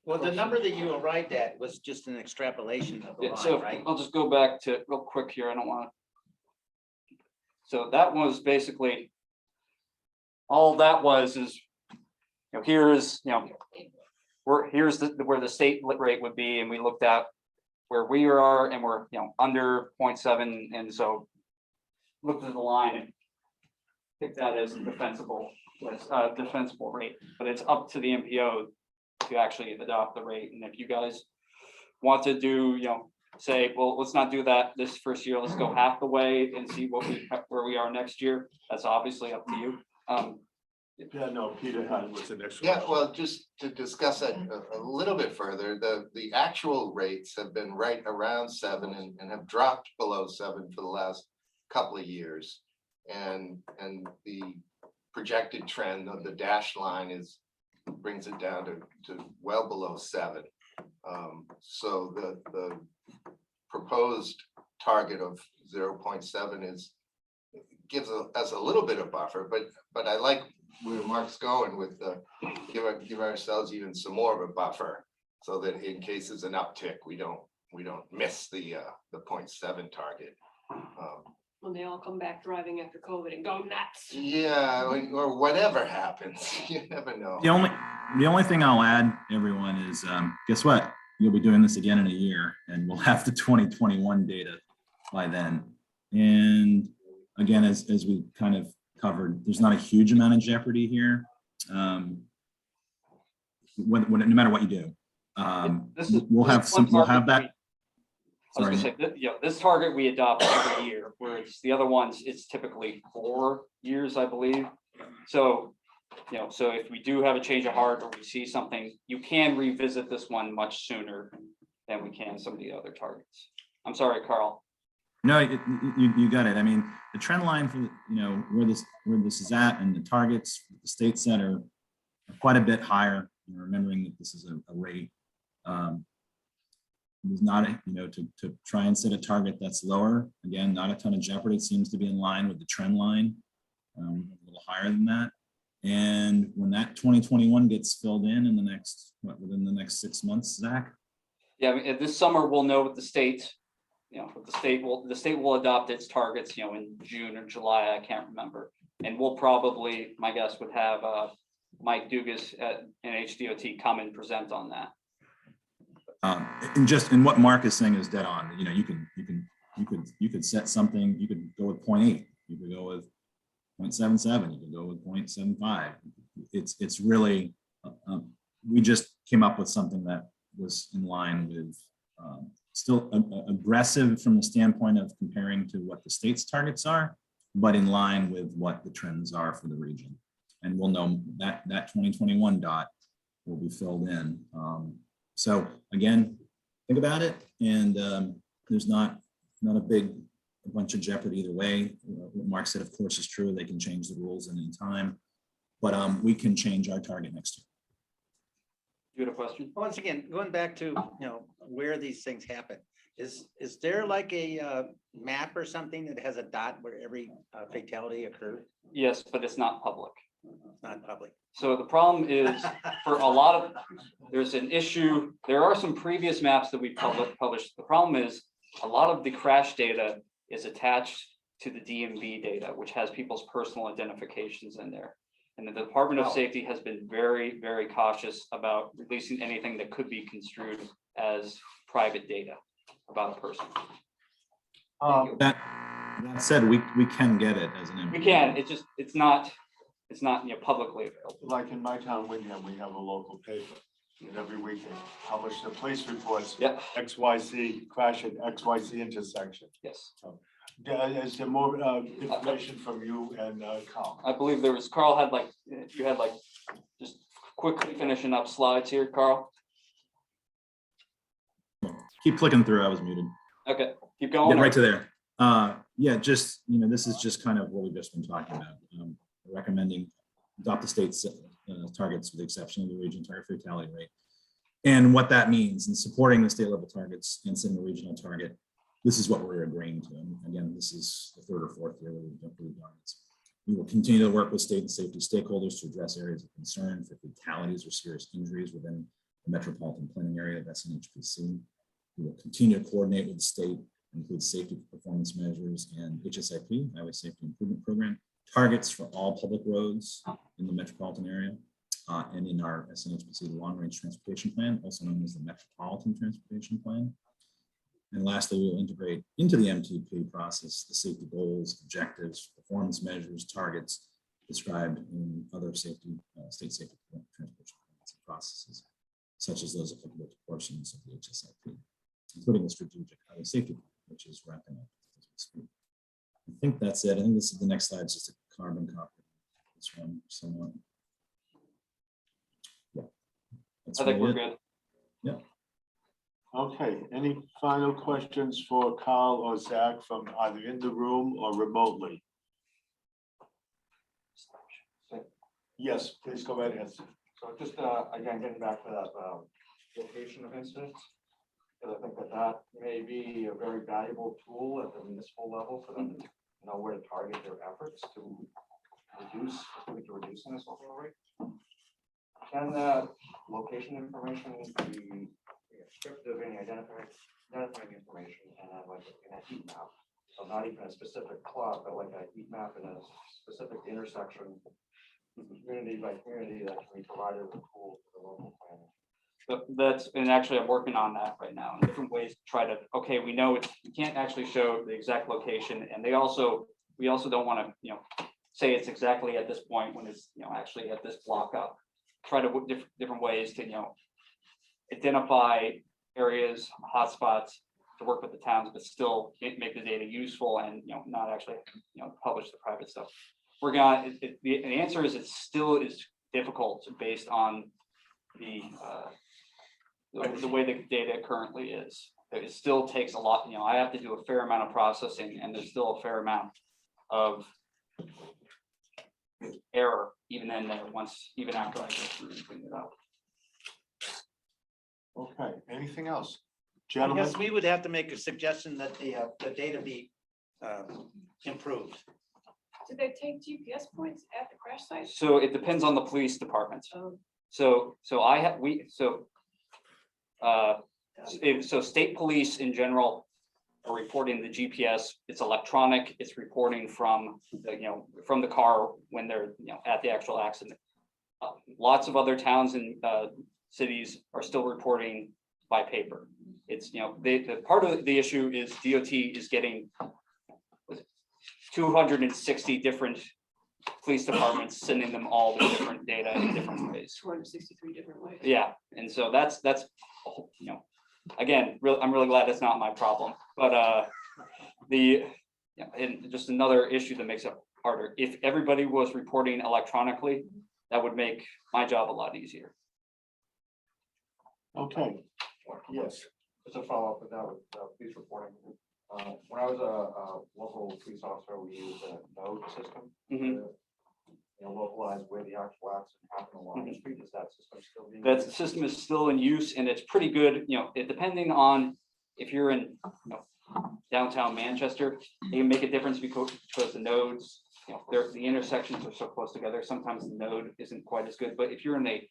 Speaker 7: Well, the number that you arrived at was just an extrapolation of the
Speaker 11: Yeah,
Speaker 7: line,
Speaker 11: so
Speaker 7: right?
Speaker 11: I'll just go back to real quick here. I don't want to. So that was basically, all that was is, here's, here's where the state rate would be, and we looked at where we are, and we're, under 0.7, and so looked at the line and picked that as defensible, defensible rate, but it's up to the MPO to actually adopt the rate. And if you guys want to do, say, well, let's not do that this first year, let's go half the way and see where we are next year. That's obviously up to you.
Speaker 1: Yeah, no, Peter had was an extra.
Speaker 16: Yeah, well, just to discuss that a little bit further, the actual rates have been right around 7 and have dropped below 7 for the last couple of years. And the projected trend of the dashed line brings it down to well below 7. So the proposed target of 0.7 gives us a little bit of buffer, but I like where Mark's going with give ourselves even some more of a buffer, so that in case there's an uptick, we don't miss the 0.7 target.
Speaker 12: When they all come back driving after COVID and go nuts.
Speaker 16: Yeah, or whatever happens, you never know.
Speaker 10: The only thing I'll add, everyone, is guess what? You'll be doing this again in a year, and we'll have the 2021 data by then. And again, as we kind of covered, there's not a huge amount of jeopardy here. No matter what you do, we'll have that.
Speaker 11: I was gonna say, this target we adopt every year, whereas the other ones, it's typically 4 years, I believe. So, so if we do have a change of heart or we see something, you can revisit this one much sooner than we can some of the other targets. I'm sorry, Carl.
Speaker 10: No, you got it. I mean, the trend line for where this is at, and the targets the state set are quite a bit higher. Remembering that this is a rate. There's not to try and set a target that's lower. Again, not a ton of jeopardy. It seems to be in line with the trend line, a little higher than that. And when that 2021 gets filled in the next within the next 6 months, Zach.
Speaker 11: Yeah, I mean, this summer we'll know what the state. The state will adopt its targets, in June or July, I can't remember. And we'll probably, my guess would have Mike Dugas at NHDOT come and present on that.
Speaker 10: And what Mark is saying is dead on. You could set something. You could go with 0.8. You could go with 0.77. You could go with 0.75. It's really we just came up with something that was in line with. Still aggressive from the standpoint of comparing to what the state's targets are, but in line with what the trends are for the region. And we'll know that 2021 dot will be filled in. So again, think about it. And there's not a bunch of jeopardy either way. What Mark said, of course, is true. They can change the rules at any time, but we can change our target next year.
Speaker 11: You had a question?
Speaker 7: Once again, going back to, where these things happen, is there like a map or something that has a dot where every fatality occurred?
Speaker 11: Yes, but it's not public.
Speaker 7: It's not public.
Speaker 11: So the problem is for a lot of, there's an issue. There are some previous maps that we published. The problem is a lot of the crash data is attached to the DMV data, which has people's personal identifications in there. And the Department of Safety has been very, very cautious about releasing anything that could be construed as private data about a person.
Speaker 10: That said, we can get it as an
Speaker 11: We
Speaker 10: MP.
Speaker 11: can, it's not, publicly available.
Speaker 1: Like in my town, Wyndham, we have a local paper. And every week they publish the police reports.
Speaker 11: Yep.
Speaker 1: XYZ crash at XYZ intersection.
Speaker 11: Yes.
Speaker 1: Is there more information from you and Carl?
Speaker 11: I believe there was, Carl had like, you had like, just quickly finishing up slides here, Carl.
Speaker 10: Keep clicking through, I was muted.
Speaker 11: Okay, keep
Speaker 10: Get
Speaker 11: going.
Speaker 10: right to there. Yeah, just, this is just kind of what we've just been talking about. Recommending adopt the state's targets with the exception of the region target fatality rate. And what that means in supporting the state level targets and setting a regional target. This is what we're agreeing to. And again, this is the third or fourth year where we've done this. We will continue to work with state and safety stakeholders to address areas of concern for fatalities or serious injuries within the metropolitan planning area of SNHPC. We will continue to coordinate with the state, include safety performance measures and HSIP, Highway Safety Improvement Program, targets for all public roads in the metropolitan area, and in our SNHPC Long Range Transportation Plan, also known as the Metropolitan Transportation Plan. And lastly, we will integrate into the MTP process the safety goals, objectives, performance measures, targets described in other safety, state safety transportation plans and processes, such as those applicable to portions of the HSIP, including the strategic highway safety plan, which is wrapping up as we speak. I think that's it. I think this is the next slide, just a carbon copy. This one somewhat. Yeah. That's
Speaker 11: I think
Speaker 10: really
Speaker 11: we're
Speaker 10: it.
Speaker 11: good.
Speaker 10: Yeah.
Speaker 1: Okay, any final questions for Carl or Zach from either in the room or remotely? Yes, please go right ahead.
Speaker 17: So just again, getting back to that location of incidents, because I think that may be a very valuable tool at the municipal level for them to know where to target their efforts to reducing this overall rate. Can that location information be stripped of any identifying information and have like in a heat map? So not even a specific club, but like a heat map in a specific intersection, community by community, that can be provided with a tool for the local planning.
Speaker 11: And actually I'm working on that right now in different ways to try to, okay, we know you can't actually show the exact location, and we also don't want to, say it's exactly at this point when it's, actually at this block up. Try to work different ways to, identify areas, hotspots to work with the towns, but still make the data useful and, not actually, publish the private stuff. We're gonna, the answer is it still is difficult based on the way the data currently is. It still takes a lot, I have to do a fair amount of processing, and there's still a fair amount of error even in there even after I go through and clean it up.
Speaker 1: Okay, anything else?
Speaker 7: I
Speaker 1: Gentlemen,
Speaker 7: guess we would have to make a suggestion that the data be improved.
Speaker 12: Do they take GPS points at the crash site?
Speaker 11: So it depends on the police department.
Speaker 12: Oh.
Speaker 11: So state police in general are reporting the GPS. It's electronic. It's reporting from from the car when they're at the actual accident. Lots of other towns and cities are still reporting by paper. It's the part of the issue is DOT is getting 260 different police departments, sending them all the different data in different ways.
Speaker 12: 263 different ways.
Speaker 11: Yeah, and so that's again, I'm really glad that's not my problem. But and just another issue that makes it harder. If everybody was reporting electronically, that would make my job a lot easier.
Speaker 1: okay, yes.
Speaker 17: Just to follow up with that with police reporting. When I was a local police officer, we used a node system to localize where the actual accident happened along the street. Is that system still being
Speaker 11: That
Speaker 17: used?
Speaker 11: system is still in use, and it's pretty good. Depending on if you're in downtown Manchester, it can make a difference because the nodes, the intersections are so close together. Sometimes the node isn't quite as good. But if you're in a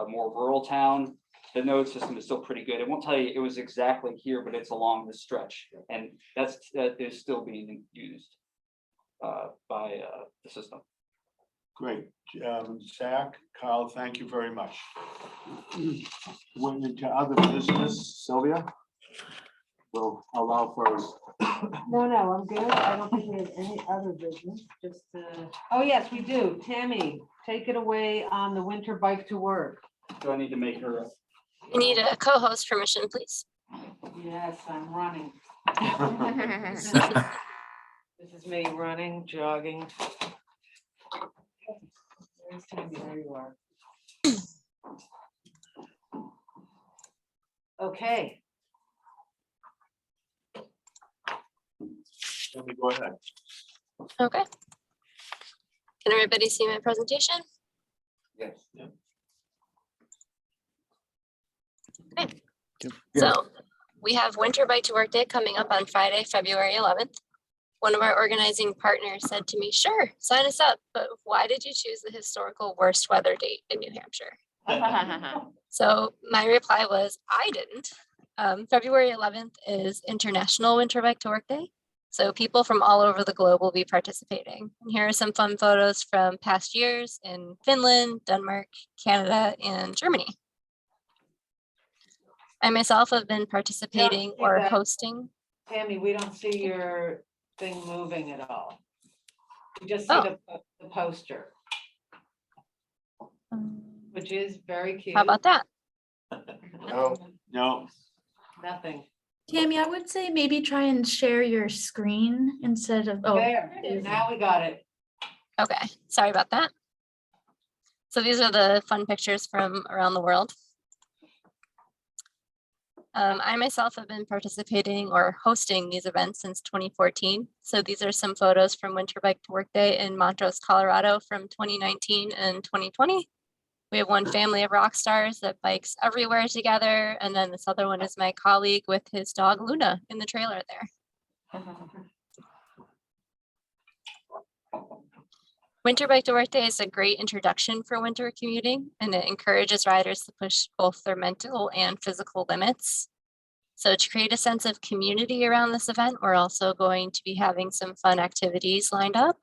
Speaker 11: more rural town, the node system is still pretty good. It won't tell you it was exactly here, but it's along this stretch, and that is still being used by the system.
Speaker 1: Great. Zach, Carl, thank you very much. Went into other business, Sylvia. We'll allow for
Speaker 2: No, I'm good. I don't think we have any other business, just, oh, yes, we do. Tammy, take it away on the winter bike to work.
Speaker 11: Do I need to make her?
Speaker 18: I need a co-host permission, please.
Speaker 2: Yes, I'm running. This is me running, jogging. Where's Tammy? There you are. Okay.
Speaker 1: Let me go ahead.
Speaker 18: Okay. Can everybody see my presentation?
Speaker 16: Yes.
Speaker 18: Okay. So we have Winter Bike to Work Day coming up on Friday, February 11th. One of our organizing partners said to me, sure, sign us up, but why did you choose the historical worst weather date in New Hampshire? So my reply was, I didn't. February 11th is International Winter Bike to Work Day. So people from all over the globe will be participating. And here are some fun photos from past years in Finland, Denmark, Canada, and Germany. I myself have been participating or hosting.
Speaker 2: Tammy, we don't see your thing moving at all. We just see the poster, which is very cute.
Speaker 18: How about that?
Speaker 1: No.
Speaker 2: Nothing.
Speaker 19: Tammy, I would say maybe try and share your screen instead of, oh.
Speaker 2: There, now we got it.
Speaker 18: Okay, sorry about that. So these are the fun pictures from around the world. I myself have been participating or hosting these events since 2014. So these are some photos from Winter Bike to Work Day in Montrose, Colorado from 2019 and 2020. We have one family of rock stars that bikes everywhere together. And then this other one is my colleague with his dog Luna in the trailer there. Winter Bike to Work Day is a great introduction for winter commuting, and it encourages riders to push both their mental and physical limits. So to create a sense of community around this event, we're also going to be having some fun activities lined up.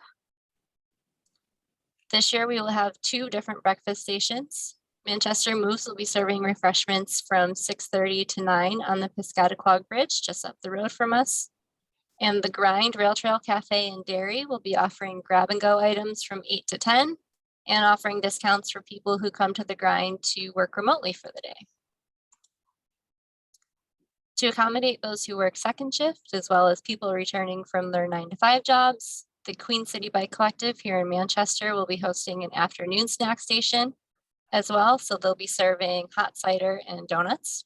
Speaker 18: This year, we will have 2 different breakfast stations. Manchester Moose will be serving refreshments from 6:30 to 9 on the Piscataquag Bridge, just up the road from us. And the Grind Rail Trail Cafe and Dairy will be offering grab and go items from 8 to 10 and offering discounts for people who come to the Grind to work remotely for the day. To accommodate those who work second shift, as well as people returning from their 9-to-5 jobs, the Queen City Bike Collective here in Manchester will be hosting an afternoon snack station as well. So they'll be serving hot cider and donuts.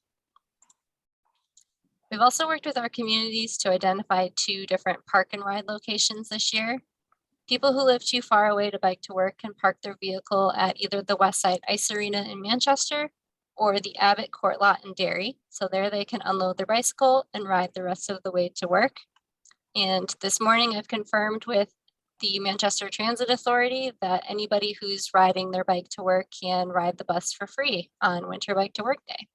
Speaker 18: We've also worked with our communities to identify 2 different park and ride locations this year. People who live too far away to bike to work can park their vehicle at either the Westside Ice Arena in Manchester or the Abbott Court Lot in Derry. So there they can unload their bicycle and ride the rest of the way to work. And this morning I've confirmed with the Manchester Transit Authority that anybody who's riding their bike to work can ride the bus for free on Winter Bike to Work Day.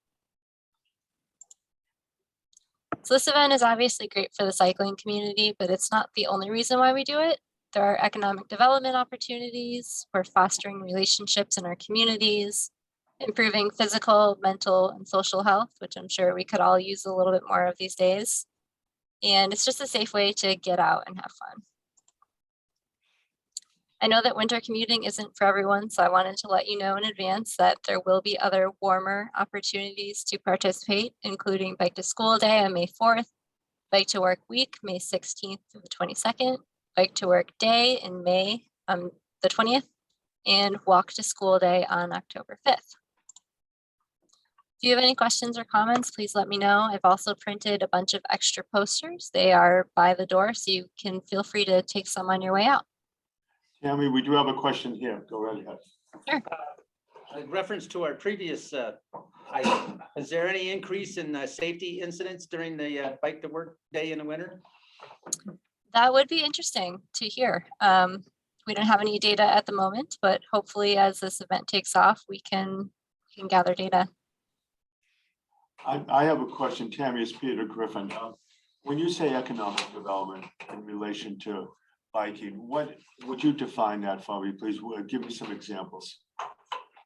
Speaker 18: So this event is obviously great for the cycling community, but it's not the only reason why we do it. There are economic development opportunities. We're fostering relationships in our communities, improving physical, mental, and social health, which I'm sure we could all use a little bit more of these days. And it's just a safe way to get out and have fun. I know that winter commuting isn't for everyone, so I wanted to let you know in advance that there will be other warmer opportunities to participate, including Bike to School Day on May 4th, Bike to Work Week, May 16th through the 22nd, Bike to Work Day in May, the 20th, and Walk to School Day on October 5th. If you have any questions or comments, please let me know. I've also printed a bunch of extra posters. They are by the door, so you can feel free to take some on your way out.
Speaker 1: Tammy, we do have a question here. Go right ahead.
Speaker 18: Sure.
Speaker 7: In reference to our previous item, is there any increase in safety incidents during the bike to work day in the winter?
Speaker 18: That would be interesting to hear. We don't have any data at the moment, but hopefully as this event takes off, we can gather data.
Speaker 1: I have a question, Tammy, it's Peter Griffin. When you say economic development in relation to biking, what would you define that for me, please? Give me some examples.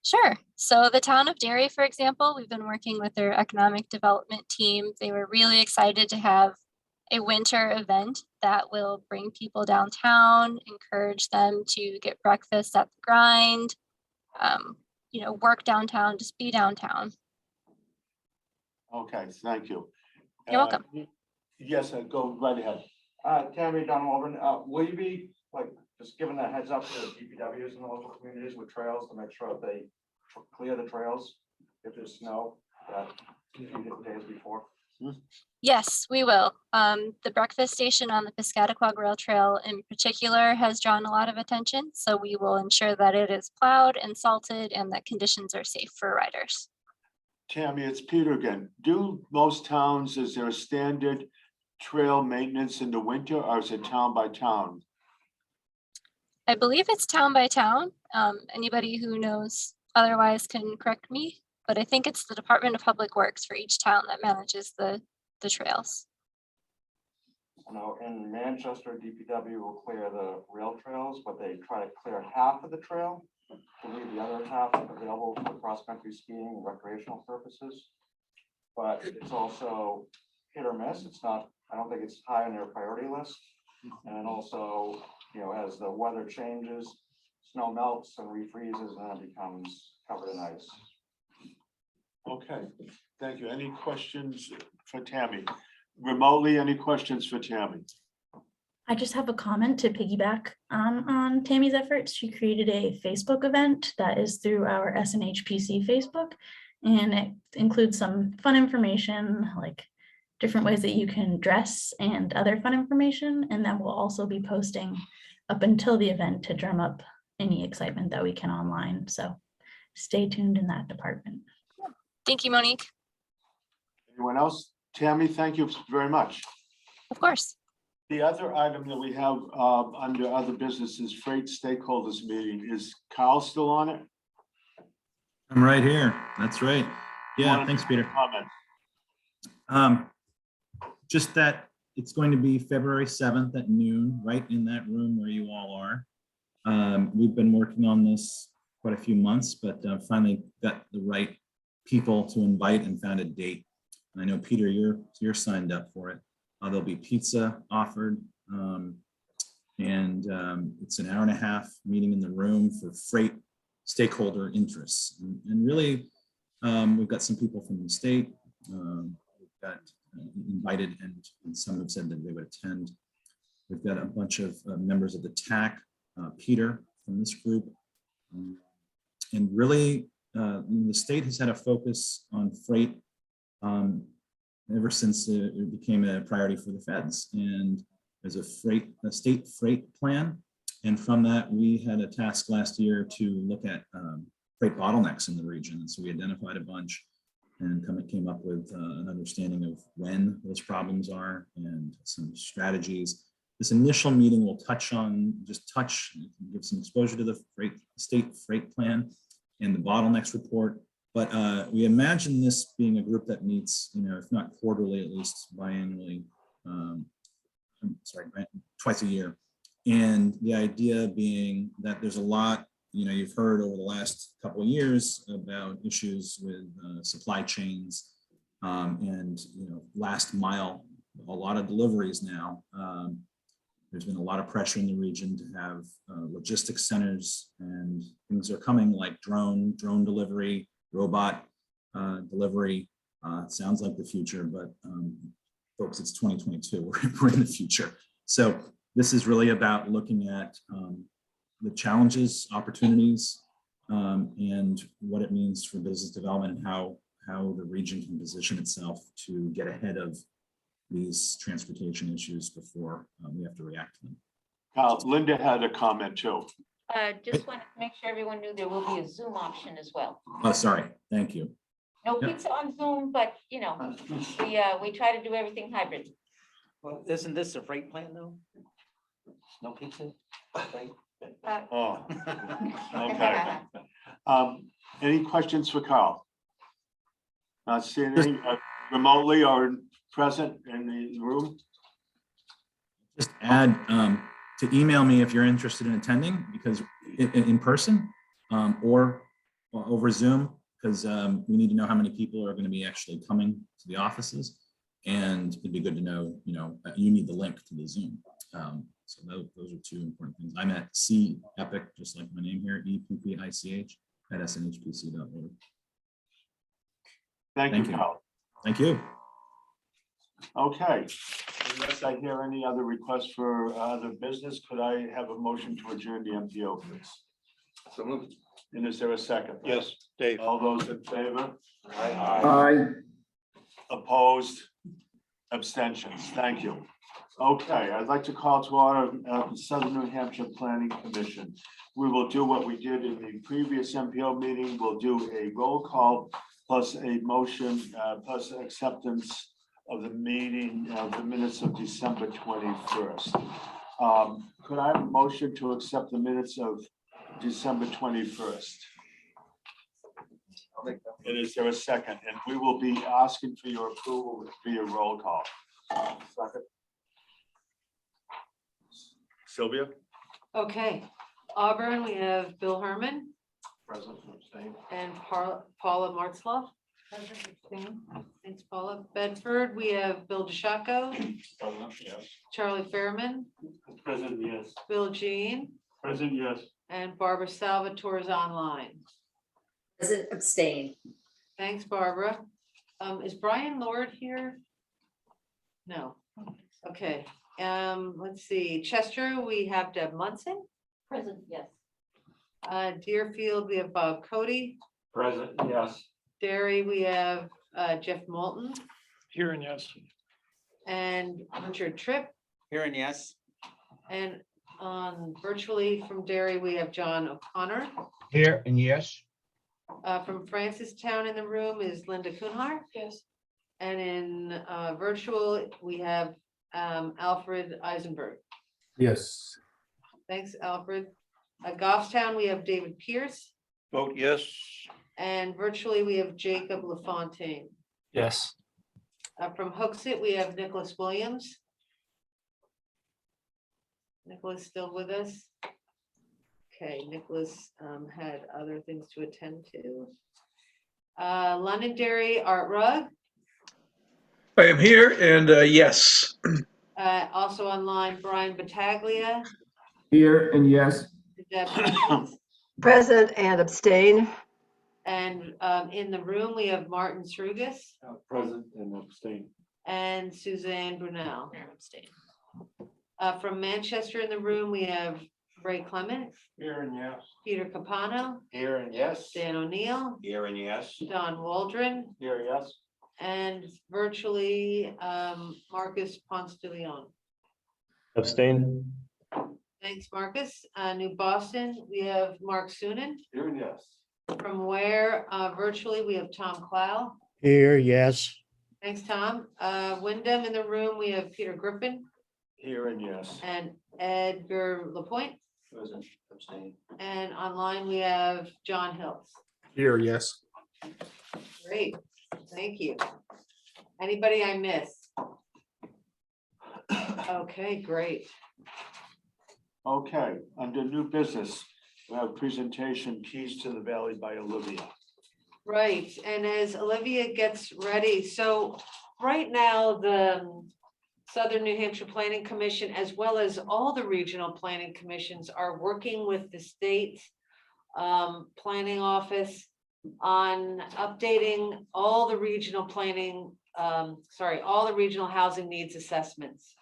Speaker 18: Sure. So the town of Derry, for example, we've been working with their economic development team. They were really excited to have a winter event that will bring people downtown, encourage them to get breakfast at the grind, work downtown, just be downtown.
Speaker 1: Okay, thank you.
Speaker 18: You're welcome.
Speaker 1: Yes, go right ahead.
Speaker 17: Tammy, Don Walburn, will you be just giving a heads up to the DPWs in the local communities with trails to make sure that they clear the trails if there's snow a few days before?
Speaker 18: Yes, we will. The breakfast station on the Piscataquag Rail Trail in particular has drawn a lot of attention, so we will ensure that it is plowed and salted and that conditions are safe for riders.
Speaker 1: Tammy, it's Peter again. Do most towns, is there a standard trail maintenance in the winter, or is it town by town?
Speaker 18: I believe it's town by town. Anybody who knows otherwise can correct me, but I think it's the Department of Public Works for each town that manages the trails.
Speaker 17: I know in Manchester, DPW will clear the rail trails, but they try to clear half of the trail to leave the other half available for cross-country skiing and recreational purposes. But it's also hit or miss. It's not, I don't think it's high on their priority list. And then also, as the weather changes, snow melts and refreezes and then it becomes covered in ice.
Speaker 1: Okay, thank you. Any questions for Tammy? Remotely, any questions for Tammy?
Speaker 19: I just have a comment to piggyback on Tammy's efforts. She created a Facebook event that is through our SNHPC Facebook, and it includes some fun information like different ways that you can dress and other fun information. And then we'll also be posting up until the event to drum up any excitement that we can online. So stay tuned in that department.
Speaker 18: Thank you, Monique.
Speaker 1: Anyone else? Tammy, thank you very much.
Speaker 18: Of course.
Speaker 1: The other item that we have under other businesses, freight stakeholders meeting. Is Carl still on it?
Speaker 10: I'm right here. That's right. Yeah, thanks, Peter. Just that it's going to be February 7th at noon, right in that room where you all are. We've been working on this quite a few months, but finally got the right people to invite and found a date. I know, Peter, you're signed up for it. There'll be pizza offered, and it's an hour and a half meeting in the room for freight stakeholder interests. And really, we've got some people from the state. We've got invited, and some have said that they would attend. We've got a bunch of members of the TAC, Peter from this group, and really, the state has had a focus on freight ever since it became a priority for the feds. And there's a state freight plan. And from that, we had a task last year to look at freight bottlenecks in the region. And so we identified a bunch and came up with an understanding of when those problems are and some strategies. This initial meeting will give some exposure to the state freight plan and the bottlenecks report. But we imagine this being a group that meets, if not quarterly, at least biannually, twice a year. And the idea being that there's a lot, you've heard over the last couple of years about issues with supply chains and, last mile, a lot of deliveries now. There's been a lot of pressure in the region to have logistics centers, and things are coming like drone delivery, robot delivery. Sounds like the future, but folks, it's 2022. We're in the future. So this is really about looking at the challenges, opportunities, and what it means for business development and how the region can position itself to get ahead of these transportation issues before we have to react to them.
Speaker 1: Linda had a comment too.
Speaker 20: Just wanted to make sure everyone knew there will be a Zoom option as well.
Speaker 10: Oh, sorry. Thank you.
Speaker 20: No pizza on Zoom, but we try to do everything hybrid.
Speaker 7: Well, isn't this a freight plan though? No pizza? Right?
Speaker 1: Oh, okay. Any questions for Carl? Not seeing any remotely or present in the room?
Speaker 10: Just add to email me if you're interested in attending, because in person or over Zoom, because we need to know how many people are going to be actually coming to the offices. And it'd be good to know, you need the link to the Zoom. So those are two important things. I'm at Eppich, just like my name here, EPPICH at SNHPC.org.
Speaker 1: Thank you, Paul.
Speaker 10: Thank you.
Speaker 1: Okay, unless I hear any other requests for other business, could I have a motion to adjourn the MPO, please?
Speaker 4: So moved.
Speaker 1: And is there a second?
Speaker 14: Yes, Dave.
Speaker 1: All those in favor?
Speaker 9: Aye.
Speaker 1: Opposed? Abstentions? Thank you. Okay, I'd like to call to order the Southern New Hampshire Planning Commission. We will do what we did in the previous MPO meeting. We'll do a roll call plus a motion plus acceptance of the meeting, the minutes of December 21st. Could I have a motion to accept the minutes of December 21st? And is there a second? And we will be asking for your approval via roll call. Second. Sylvia?
Speaker 2: Okay, Auburn, we have Bill Herman
Speaker 1: Present. Abstain.
Speaker 2: and Paula Martzloff. Thanks, Paula. Bedford, we have Bill DeShaco,
Speaker 1: Yes.
Speaker 2: Charlie Fairman,
Speaker 1: Present, yes.
Speaker 2: Bill Jean,
Speaker 1: Present, yes.
Speaker 2: and Barbara Salvatore is online.
Speaker 15: Doesn't abstain.
Speaker 2: Thanks, Barbara. Is Brian Lord here? No. Okay, let's see. Chester, we have Deb Munson.
Speaker 20: Present, yes.
Speaker 2: Deerfield, we have Bob Cody.
Speaker 1: Present, yes.
Speaker 2: Derry, we have Jeff Moulton
Speaker 1: Here and yes.
Speaker 2: and Richard Tripp.
Speaker 7: Here and yes.
Speaker 2: And virtually from Derry, we have John O'Connor.
Speaker 5: Here and yes.
Speaker 2: From Francistown in the room is Linda Kuhnhar.
Speaker 12: Yes.
Speaker 2: And in virtual, we have Alfred Eisenberg.
Speaker 8: Yes.
Speaker 2: Thanks, Alfred. Goffstown, we have David Pierce.
Speaker 14: Vote yes.
Speaker 2: And virtually, we have Jacob LaFontaine.
Speaker 5: Yes.
Speaker 2: From Hooksett, we have Nicholas Williams. Nicholas still with us? Okay, Nicholas had other things to attend to. Londonderry, Art Rugg,
Speaker 9: I am here and yes.
Speaker 2: also online, Brian Battaglia.
Speaker 9: Here and yes.
Speaker 2: Deb Hutchins.
Speaker 6: Present and abstain.
Speaker 2: And in the room, we have Martin Srugas
Speaker 1: Present and abstain.
Speaker 2: and Suzanne Brunel.
Speaker 20: Abstain.
Speaker 2: From Manchester in the room, we have Ray Clement,
Speaker 1: Here and yes.
Speaker 2: Peter Capano,
Speaker 1: Here and yes.
Speaker 2: Dan O'Neill,
Speaker 14: Here and yes.
Speaker 2: Don Waldron,
Speaker 1: Here, yes.
Speaker 2: and virtually Marcus Ponce de Leon.
Speaker 5: Abstain.
Speaker 2: Thanks, Marcus. New Boston, we have Mark Sunan.
Speaker 1: Here and yes.
Speaker 2: From Ware, virtually, we have Tom Clow.
Speaker 5: Here, yes.
Speaker 2: Thanks, Tom. Wyndham in the room, we have Peter Griffin
Speaker 1: Here and yes.
Speaker 2: and Edgar Lapointe.
Speaker 14: Present, abstain.
Speaker 2: And online, we have John Hills.
Speaker 8: Here, yes.
Speaker 2: Great, thank you. Anybody I missed? Okay, great.
Speaker 1: Okay, under new business, we have presentation Keys to the Valley by Olivia.
Speaker 2: Right, and as Olivia gets ready, so right now, the Southern New Hampshire Planning Commission, as well as all the regional planning commissions, are working with the state planning office on updating all the regional planning, all the regional housing needs assessments.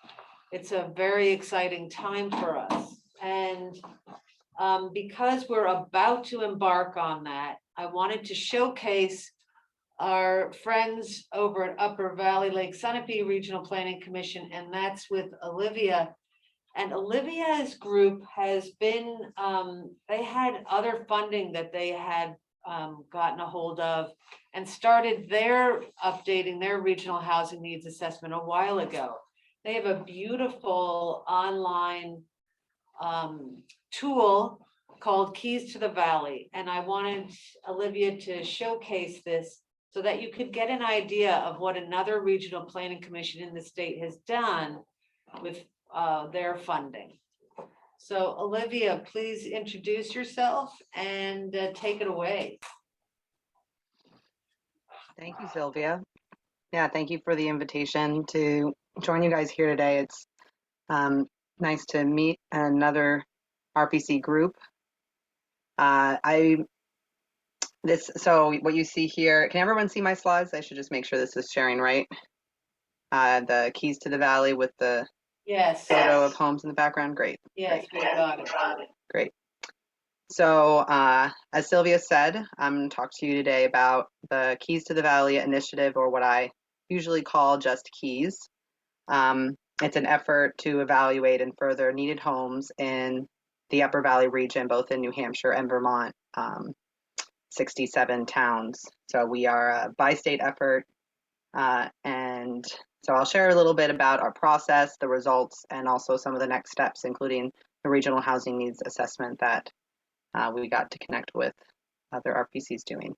Speaker 2: It's a very exciting time for us. And because we're about to embark on that, I wanted to showcase our friends over at Upper Valley Lake Sunapee Regional Planning Commission, and that's with Olivia. And Olivia's group has been, they had other funding that they had gotten a hold of and started updating their regional housing needs assessment a while ago. They have a beautiful online tool called Keys to the Valley. And I wanted Olivia to showcase this so that you could get an idea of what another regional planning commission in the state has done with their funding. So Olivia, please introduce yourself and take it away.
Speaker 21: Thank you, Sylvia. Yeah, thank you for the invitation to join you guys here today. It's nice to meet another RPC group. So what you see here, can everyone see my slides? I should just make sure this is sharing right. The keys to the valley with the
Speaker 2: Yes.
Speaker 21: photo of homes in the background. Great.
Speaker 2: Yes, we got it.
Speaker 21: Great. So as Sylvia said, I'm going to talk to you today about the Keys to the Valley initiative, or what I usually call just KEYS. It's an effort to evaluate and further needed homes in the Upper Valley region, both in New Hampshire and Vermont, 67 towns. So we are a bi-state effort. And so I'll share a little bit about our process, the results, and also some of the next steps, including the regional housing needs assessment that we got to connect with other RPCs doing.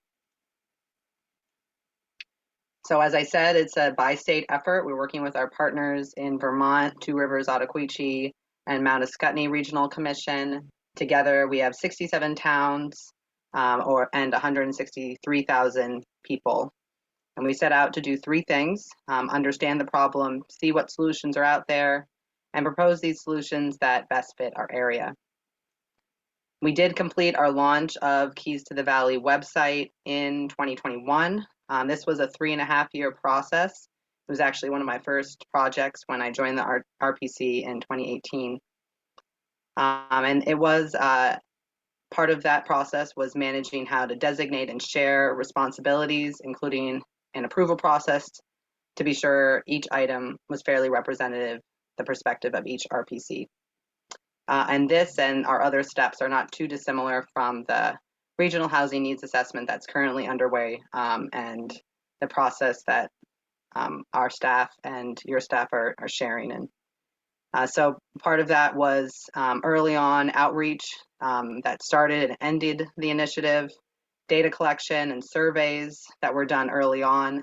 Speaker 21: So as I said, it's a bi-state effort. We're working with our partners in Vermont, Two Rivers, Ottaquechee, and Mount Ascutney Regional Commission. Together, we have 67 towns and 163,000 people. And we set out to do three things: understand the problem, see what solutions are out there, and propose these solutions that best fit our area. We did complete our launch of Keys to the Valley website in 2021. This was a 3.5-year process. It was actually one of my first projects when I joined the RPC in 2018. And it was part of that process was managing how to designate and share responsibilities, including an approval process to be sure each item was fairly representative, the perspective of each RPC. And this and our other steps are not too dissimilar from the regional housing needs assessment that's currently underway, and the process that our staff and your staff are sharing. And so part of that was early on outreach that started and ended the initiative, data collection and surveys that were done early on,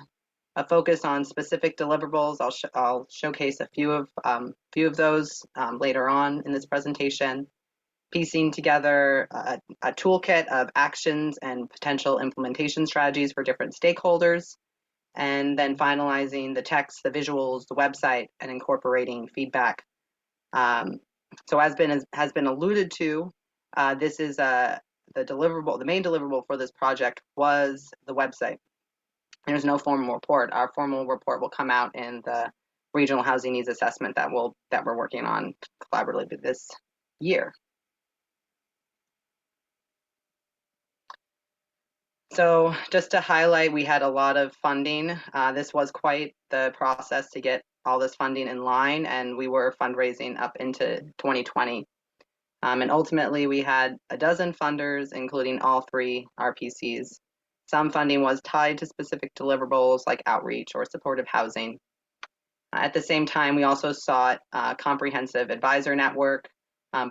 Speaker 21: a focus on specific deliverables. I'll showcase a few of those later on in this presentation. Piecing together a toolkit of actions and potential implementation strategies for different stakeholders, and then finalizing the text, the visuals, the website, and incorporating feedback. So as has been alluded to, this is the deliverable. The main deliverable for this project was the website. There's no formal report. Our formal report will come out in the regional housing needs assessment that we're working on collaboratively this year. So just to highlight, we had a lot of funding. This was quite the process to get all this funding in line, and we were fundraising up into 2020. And ultimately, we had a dozen funders, including all three RPCs. Some funding was tied to specific deliverables like outreach or supportive housing. At the same time, we also sought a comprehensive advisor network,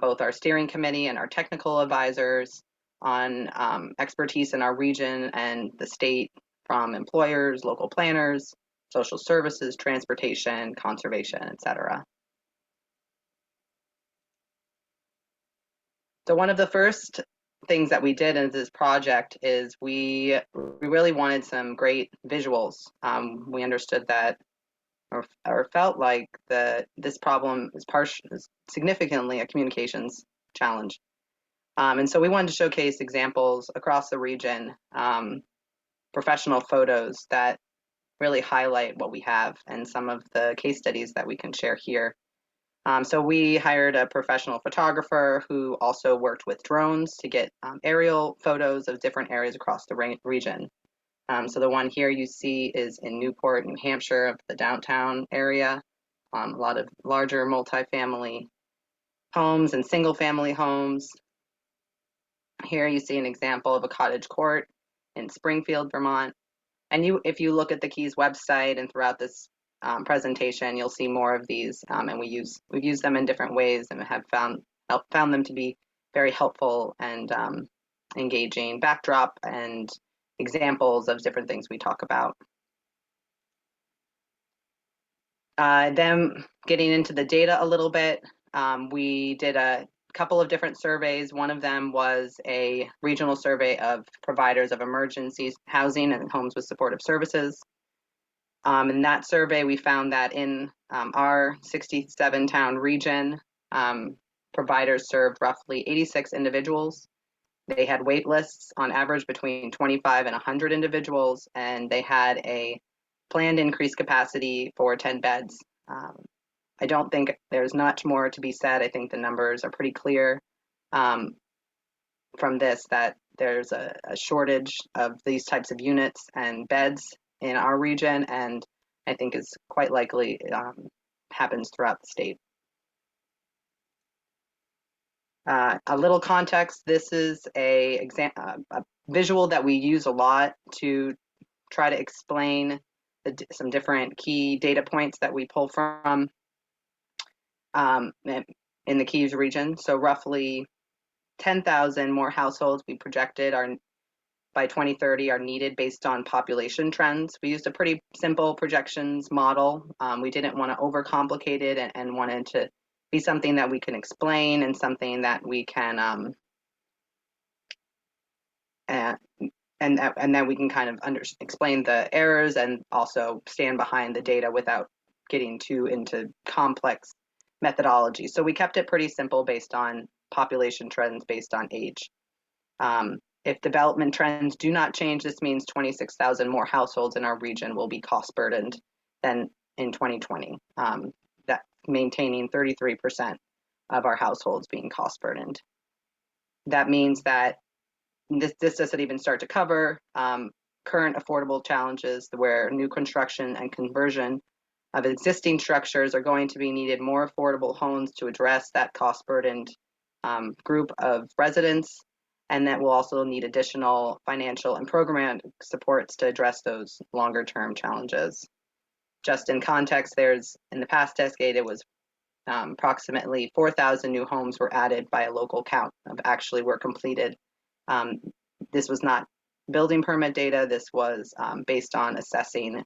Speaker 21: both our steering committee and our technical advisors, on expertise in our region and the state, from employers, local planners, social services, transportation, conservation, etc. So one of the first things that we did in this project is we really wanted some great visuals. We understood that or felt like this problem is significantly a communications challenge. And so we wanted to showcase examples across the region, professional photos that really highlight what we have, and some of the case studies that we can share here. So we hired a professional photographer who also worked with drones to get aerial photos of different areas across the region. So the one here you see is in Newport, New Hampshire, the downtown area. A lot of larger multifamily homes and single family homes. Here you see an example of a cottage court in Springfield, Vermont. And if you look at the Keys website and throughout this presentation, you'll see more of these, and we've used them in different ways and have found them to be very helpful and engaging backdrop and examples of different things we talk about. Then getting into the data a little bit, we did a couple of different surveys. One of them was a regional survey of providers of emergencies housing and homes with supportive services. In that survey, we found that in our 67 town region, providers served roughly 86 individuals. They had wait lists on average between 25 and 100 individuals, and they had a planned increased capacity for 10 beds. I don't think there's much more to be said. I think the numbers are pretty clear from this that there's a shortage of these types of units and beds in our region, and I think is quite likely happens throughout the state. A little context, this is a visual that we use a lot to try to explain some different key data points that we pull from in the Keys region. So roughly 10,000 more households we projected are by 2030 are needed based on population trends. We used a pretty simple projections model. We didn't want to overcomplicate it and wanted to be something that we can explain and something that we can and that we can kind of explain the errors and also stand behind the data without getting too into complex methodology. So we kept it pretty simple based on population trends based on age. If development trends do not change, this means 26,000 more households in our region will be cost burdened than in 2020. That maintaining 33% of our households being cost burdened. That means that this doesn't even start to cover current affordable challenges where new construction and conversion of existing structures are going to be needed more affordable homes to address that cost burdened group of residents. And that will also need additional financial and program supports to address those longer term challenges. Just in context, in the past decade, it was approximately 4,000 new homes were added by a local count of actually were completed. This was not building permit data. This was based on assessing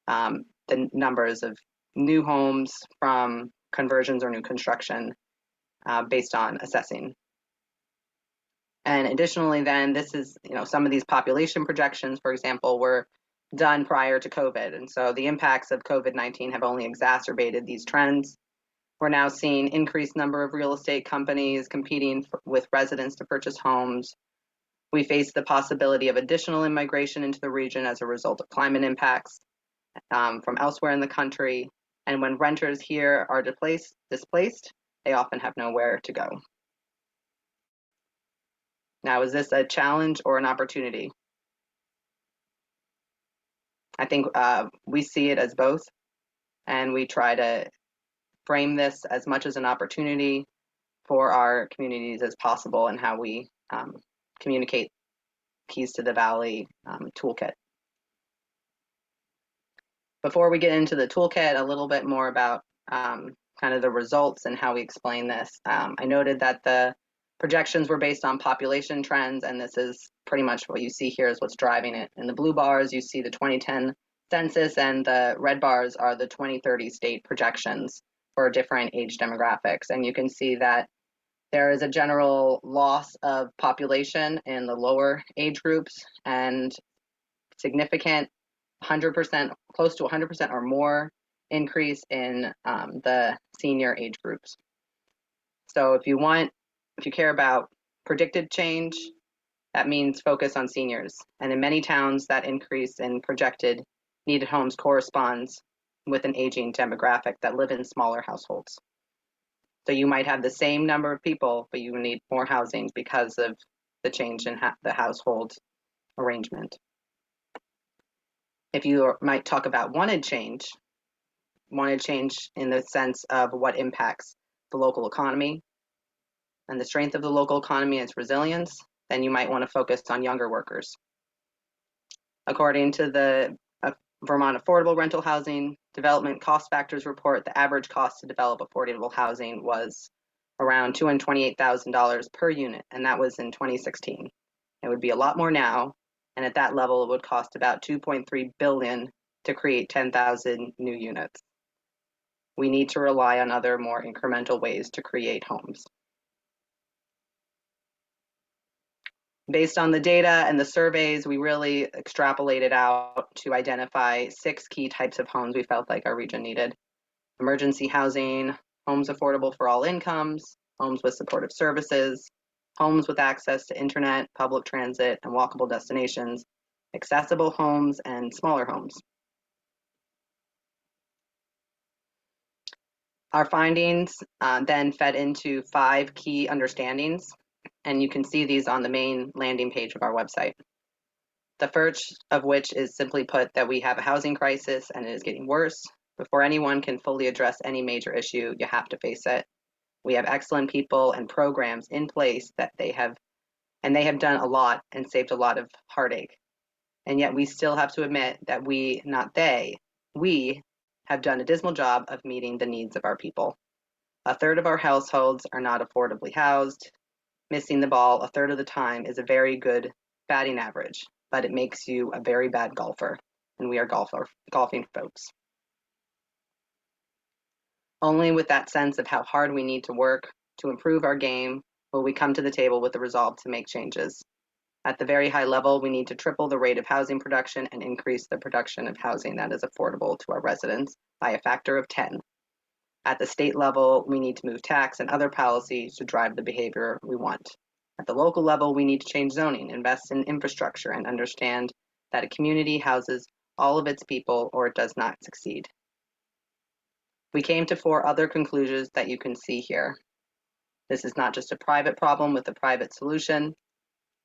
Speaker 21: the numbers of new homes from conversions or new construction based on assessing. And additionally, then this is, some of these population projections, for example, were done prior to COVID. And so the impacts of COVID-19 have only exacerbated these trends. We're now seeing increased number of real estate companies competing with residents to purchase homes. We face the possibility of additional immigration into the region as a result of climate impacts from elsewhere in the country. And when renters here are displaced, they often have nowhere to go. Now, is this a challenge or an opportunity? I think we see it as both, and we try to frame this as much as an opportunity for our communities as possible and how we communicate Keys to the Valley toolkit. Before we get into the toolkit, a little bit more about kind of the results and how we explain this. I noted that the projections were based on population trends, and this is pretty much what you see here is what's driving it. In the blue bars, you see the 2010 census, and the red bars are the 2030 state projections for different age demographics. And you can see that there is a general loss of population in the lower age groups and significant 100%, close to 100% or more increase in the senior age groups. So if you care about predicted change, that means focus on seniors. And in many towns, that increase in projected needed homes corresponds with an aging demographic that live in smaller households. So you might have the same number of people, but you need more housing because of the change in the household arrangement. If you might talk about wanted change in the sense of what impacts the local economy and the strength of the local economy and its resilience, then you might want to focus on younger workers. According to the Vermont Affordable Rental Housing Development Cost Factors Report, the average cost to develop affordable housing was around $228,000 per unit, and that was in 2016. It would be a lot more now, and at that level, it would cost about $2.3 billion to create 10,000 new units. We need to rely on other more incremental ways to create homes. Based on the data and the surveys, we really extrapolated out to identify 6 key types of homes we felt like our region needed. Emergency housing, homes affordable for all incomes, homes with supportive services, homes with access to internet, public transit, and walkable destinations, accessible homes, and smaller homes. Our findings then fed into 5 key understandings, and you can see these on the main landing page of our website. The first of which is simply put that we have a housing crisis and it is getting worse. Before anyone can fully address any major issue, you have to face it. We have excellent people and programs in place that they have done a lot and saved a lot of heartache. And yet we still have to admit that we, not they, we have done a dismal job of meeting the needs of our people. 1/3 of our households are not affordably housed. Missing the ball 1/3 of the time is a very good batting average, but it makes you a very bad golfer, and we are golfing folks. Only with that sense of how hard we need to work to improve our game will we come to the table with the resolve to make changes. At the very high level, we need to triple the rate of housing production and increase the production of housing that is affordable to our residents by a factor of 10. At the state level, we need to move tax and other policies to drive the behavior we want. At the local level, we need to change zoning, invest in infrastructure, and understand that a community houses all of its people or it does not succeed. We came to 4 other conclusions that you can see here. This is not just a private problem with a private solution.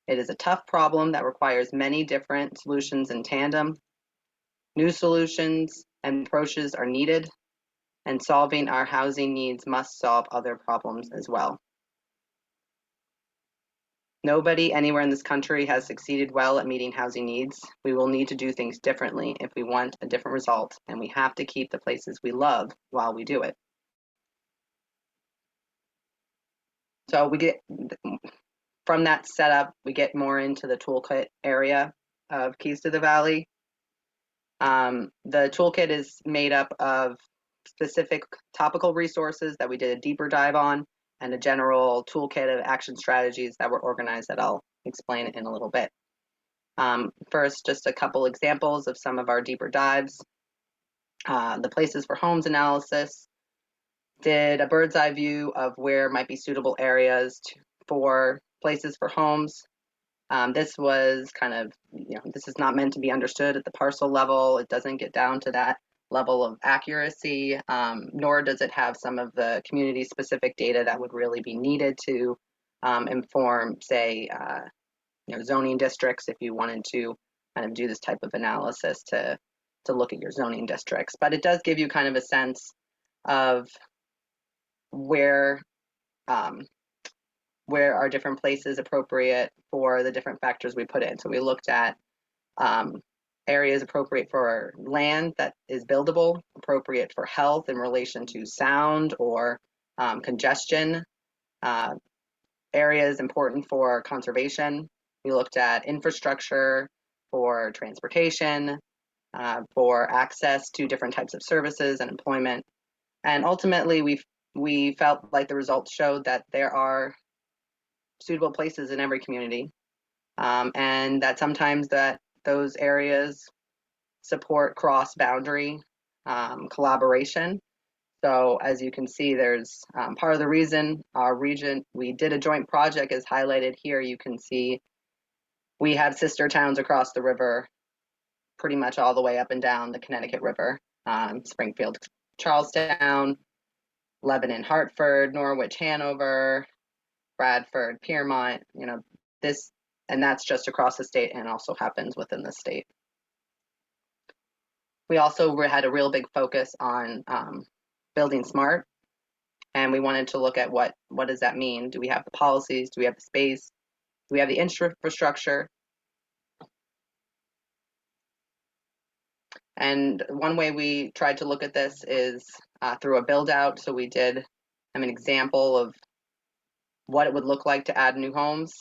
Speaker 21: It is a tough problem that requires many different solutions in tandem. New solutions and approaches are needed, and solving our housing needs must solve other problems as well. Nobody anywhere in this country has succeeded well at meeting housing needs. We will need to do things differently if we want a different result, and we have to keep the places we love while we do it. So we get, from that setup, we get more into the toolkit area of Keys to the Valley. The toolkit is made up of specific topical resources that we did a deeper dive on, and a general toolkit of action strategies that were organized that I'll explain in a little bit. First, just a couple examples of some of our deeper dives. The places for homes analysis did a bird's eye view of where might be suitable areas for places for homes. This was kind of, this is not meant to be understood at the parcel level. It doesn't get down to that level of accuracy, nor does it have some of the community-specific data that would really be needed to inform, say, zoning districts if you wanted to kind of do this type of analysis to look at your zoning districts. But it does give you kind of a sense of where are different places appropriate for the different factors we put in. So we looked at areas appropriate for land that is buildable, appropriate for health in relation to sound or congestion, areas important for conservation. We looked at infrastructure for transportation, for access to different types of services and employment. And ultimately, we felt like the results showed that there are suitable places in every community, and that sometimes those areas support cross-boundary collaboration. So as you can see, there's part of the reason our region, we did a joint project is highlighted here. You can see we have sister towns across the river, pretty much all the way up and down the Connecticut River, Springfield, Charlestown, Lebanon, Hartford, Norwich, Hanover, Bradford, Piermont, this, and that's just across the state and also happens within the state. We also had a real big focus on building smart, and we wanted to look at what does that mean? Do we have the policies? Do we have the space? Do we have the infrastructure? And one way we tried to look at this is through a build out. So we did an example of what it would look like to add new homes.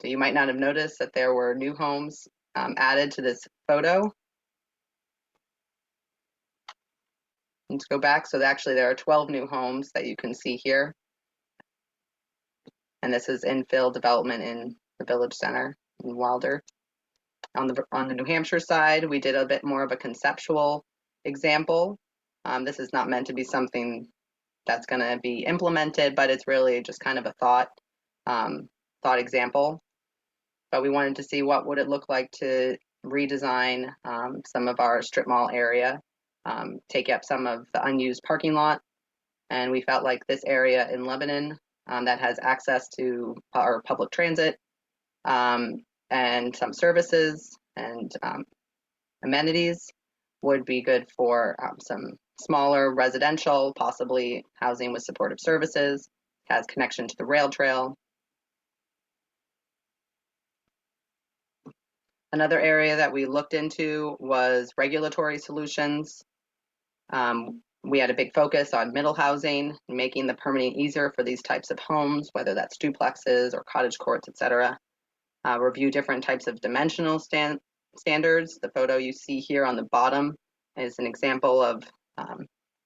Speaker 21: So you might not have noticed that there were new homes added to this photo. Let's go back. So actually there are 12 new homes that you can see here. And this is infill development in the village center in Wilder. On the New Hampshire side, we did a bit more of a conceptual example. This is not meant to be something that's going to be implemented, but it's really just kind of a thought example. But we wanted to see what would it look like to redesign some of our strip mall area, take up some of the unused parking lot. And we felt like this area in Lebanon that has access to our public transit and some services and amenities would be good for some smaller residential, possibly housing with supportive services, has connection to the rail trail. Another area that we looked into was regulatory solutions. We had a big focus on middle housing, making the permitting easier for these types of homes, whether that's duplexes or cottage courts, et cetera. Review different types of dimensional standards. The photo you see here on the bottom is an example of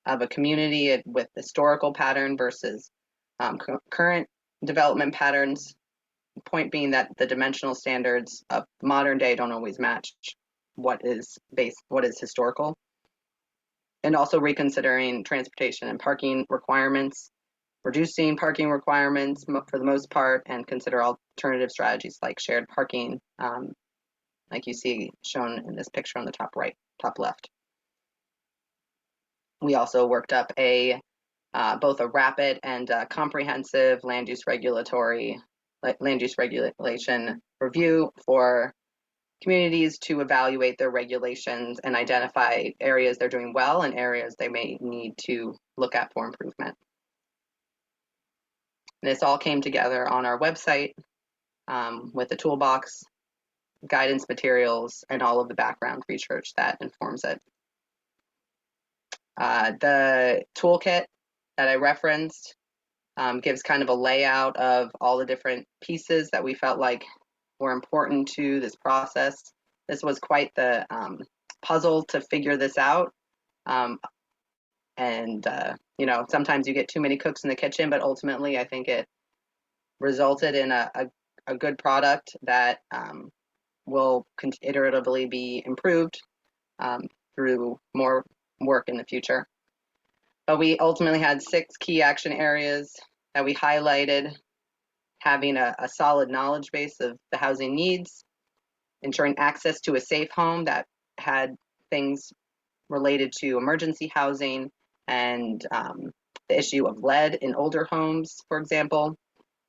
Speaker 21: a community with historical pattern versus current development patterns. Point being that the dimensional standards of modern day don't always match what is historical. And also reconsidering transportation and parking requirements, reducing parking requirements for the most part, and consider alternative strategies like shared parking, like you see shown in this picture on the top left. We also worked up both a rapid and comprehensive land use regulation review for communities to evaluate their regulations and identify areas they're doing well and areas they may need to look at for improvement. This all came together on our website with the toolbox, guidance materials, and all of the background research that informs it. The toolkit that I referenced gives kind of a layout of all the different pieces that we felt like were important to this process. This was quite the puzzle to figure this out. You know, sometimes you get too many cooks in the kitchen, but ultimately I think it resulted in a good product that will iteratively be improved through more work in the future. But we ultimately had 6 key action areas that we highlighted: having a solid knowledge base of the housing needs, ensuring access to a safe home that had things related to emergency housing and the issue of lead in older homes, for example,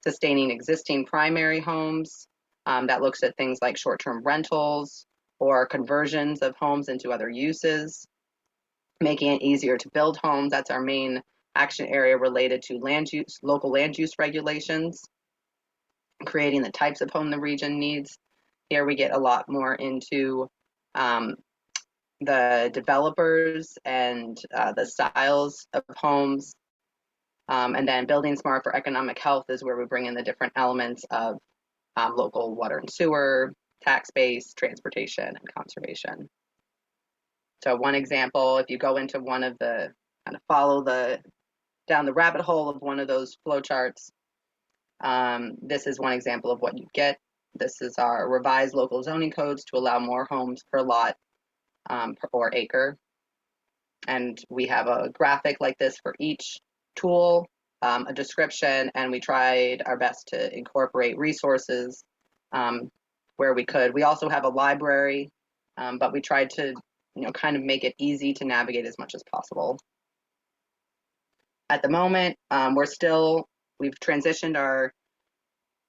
Speaker 21: sustaining existing primary homes that looks at things like short-term rentals or conversions of homes into other uses, making it easier to build homes. That's our main action area related to land use, local land use regulations, creating the types of home the region needs. Here we get a lot more into the developers and the styles of homes. And then building smart for economic health is where we bring in the different elements of local water and sewer, tax base, transportation, and conservation. So one example, if you go into one of the, kind of follow down the rabbit hole of one of those flowcharts, this is one example of what you get. This is our revised local zoning codes to allow more homes per lot or acre. And we have a graphic like this for each tool, a description, and we tried our best to incorporate resources where we could. We also have a library, but we tried to kind of make it easy to navigate as much as possible. At the moment, we've transitioned our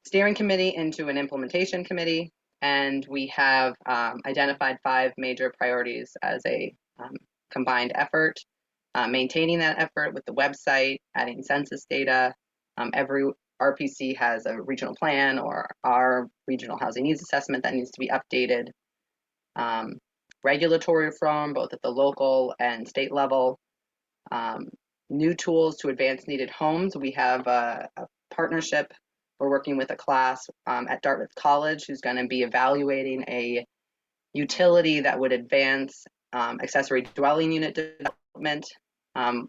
Speaker 21: steering committee into an implementation committee, and we have identified 5 major priorities as a combined effort. Maintaining that effort with the website, adding census data. Every RPC has a regional plan or our regional housing needs assessment that needs to be updated. Regulatory reform, both at the local and state level. New tools to advance needed homes. We have a partnership. We're working with a class at Dartmouth College who's going to be evaluating a utility that would advance accessory dwelling unit development,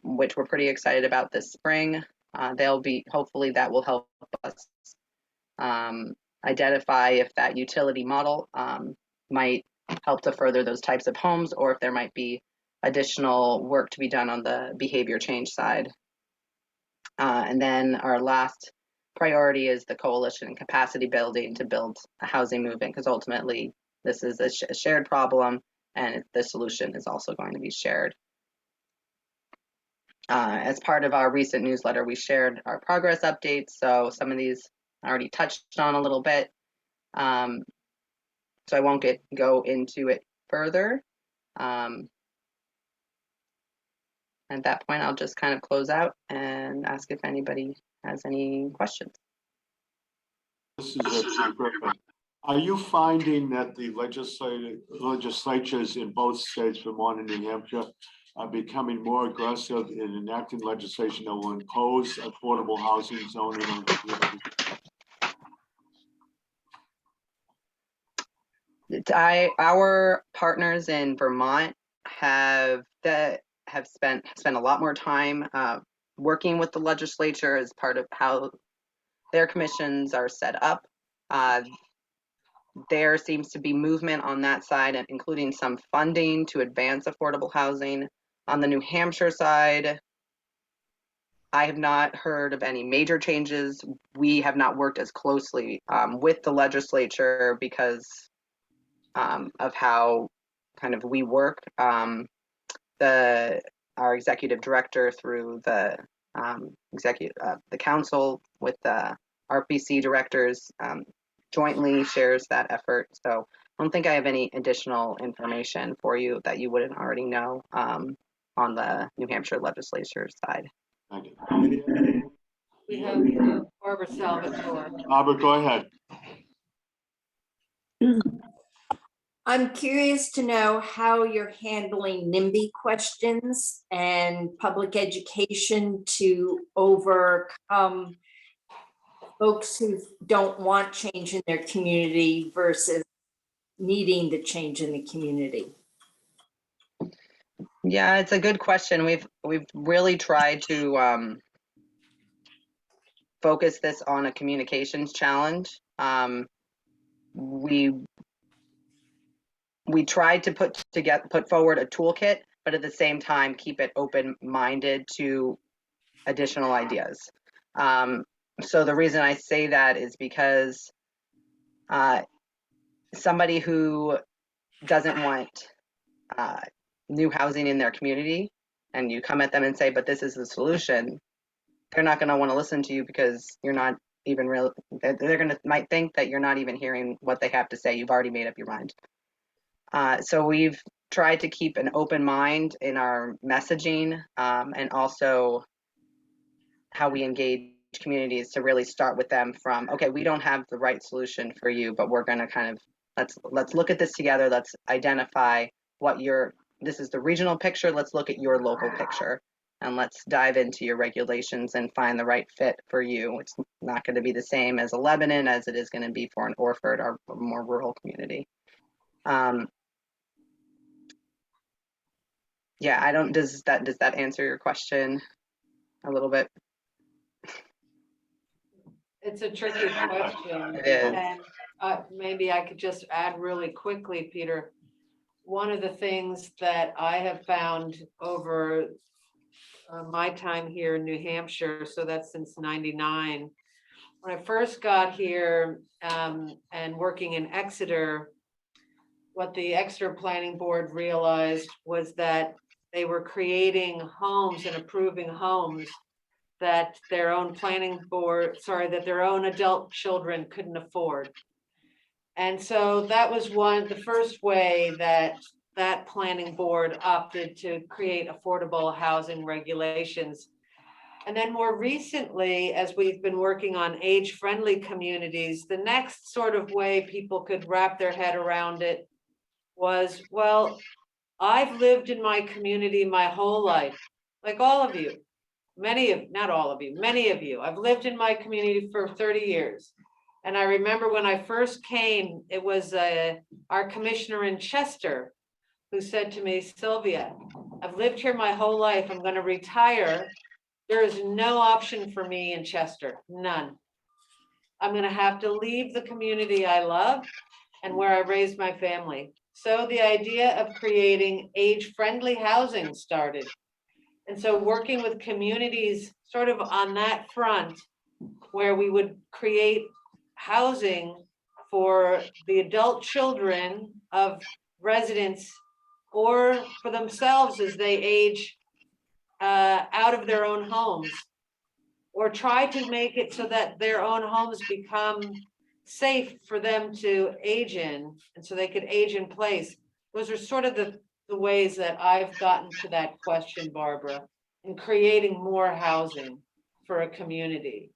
Speaker 21: which we're pretty excited about this spring. Hopefully that will help us identify if that utility model might help to further those types of homes, or if there might be additional work to be done on the behavior change side. And then our last priority is the coalition and capacity building to build a housing movement, because ultimately this is a shared problem and the solution is also going to be shared. As part of our recent newsletter, we shared our progress updates. So some of these I already touched on a little bit. So I won't go into it further. At that point, I'll just kind of close out and ask if anybody has any questions.
Speaker 1: This is a quick one. Are you finding that the legislatures in both states, Vermont and New Hampshire, are becoming more aggressive in enacting legislation that will impose affordable housing zoning on communities?
Speaker 21: Our partners in Vermont have spent a lot more time working with the legislature as part of how their commissions are set up. There seems to be movement on that side, including some funding to advance affordable housing. On the New Hampshire side, I have not heard of any major changes. We have not worked as closely with the legislature because of how kind of we work. Our executive director through the council with the RPC directors jointly shares that effort. So I don't think I have any additional information for you that you wouldn't already know on the New Hampshire legislature side.
Speaker 1: Thank you.
Speaker 2: We have Barbara Salvatore.
Speaker 1: Barbara, go ahead.
Speaker 15: I'm curious to know how you're handling NIMBY questions and public education to overcome folks who don't want change in their community versus needing the change in the community.
Speaker 21: Yeah, it's a good question. We've really tried to focus this on a communications challenge. We tried to put forward a toolkit, but at the same time keep it open-minded to additional ideas. So the reason I say that is because somebody who doesn't want new housing in their community, and you come at them and say, but this is the solution, they're not going to want to listen to you because you're not even real. Might think that you're not even hearing what they have to say. You've already made up your mind. So we've tried to keep an open mind in our messaging, and also how we engage communities to really start with them from, okay, we don't have the right solution for you, but we're going to kind of, let's look at this together. Let's identify this is the regional picture. Let's look at your local picture, and let's dive into your regulations and find the right fit for you. It's not going to be the same as a Lebanon as it is going to be for an Orford or a more rural community. Yeah, does that answer your question a little bit?
Speaker 2: It's a tricky question.
Speaker 21: It is.
Speaker 2: And maybe I could just add really quickly, Peter. One of the things that I have found over my time here in New Hampshire, so that's since '99, when I first got here and working in Exeter, what the Exeter Planning Board realized was that they were creating homes and approving homes that their own that their own adult children couldn't afford. And so that was the first way that planning board opted to create affordable housing regulations. And then more recently, as we've been working on age-friendly communities, the next sort of way people could wrap their head around it was, well, I've lived in my community my whole life, like all of you. Not all of you, many of you. I've lived in my community for 30 years. And I remember when I first came, it was our commissioner in Chester who said to me, Sylvia, I've lived here my whole life. I'm going to retire. There is no option for me in Chester, none. I'm gonna have to leave the community I love and where I raised my family. So the idea of creating age-friendly housing started. And so working with communities sort of on that front, where we would create housing for the adult children of residents or for themselves as they age out of their own homes, or try to make it so that their own homes become safe for them to age in, and so they could age in place. Those are sort of the ways that I've gotten to that question, Barbara, in creating more housing for a community.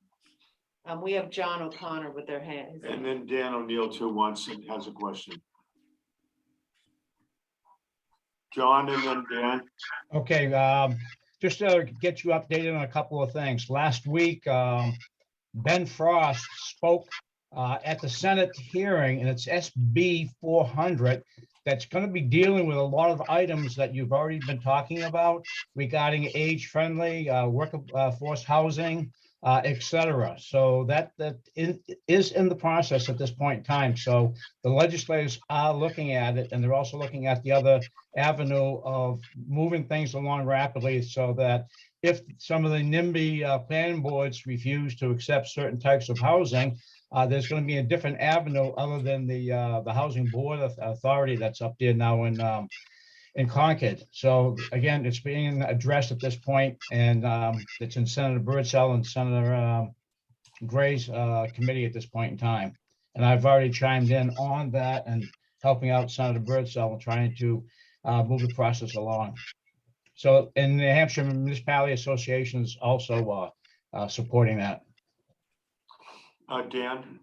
Speaker 2: We have John O'Connor with their hands.
Speaker 1: And then Dan O'Neill too has a question. John and then Dan.
Speaker 5: Okay, just to get you updated on a couple of things. Last week, Ben Frost spoke at the Senate hearing, and it's SB 400 that's going to be dealing with a lot of items that you've already been talking about regarding age-friendly workforce housing, et cetera. So that is in the process at this point in time. So the legislators are looking at it, and they're also looking at the other avenue of moving things along rapidly so that if some of the NIMBY planning boards refuse to accept certain types of housing, there's going to be a different avenue other than the Housing Board Authority that's up there now in Concord. So again, it's being addressed at this point, and it's in Senator Birdsell and Senator Gray's committee at this point in time. And I've already chimed in on that and helping out Senator Birdsell and trying to move the process along. So in New Hampshire Municipality Association is also supporting that.
Speaker 1: Dan?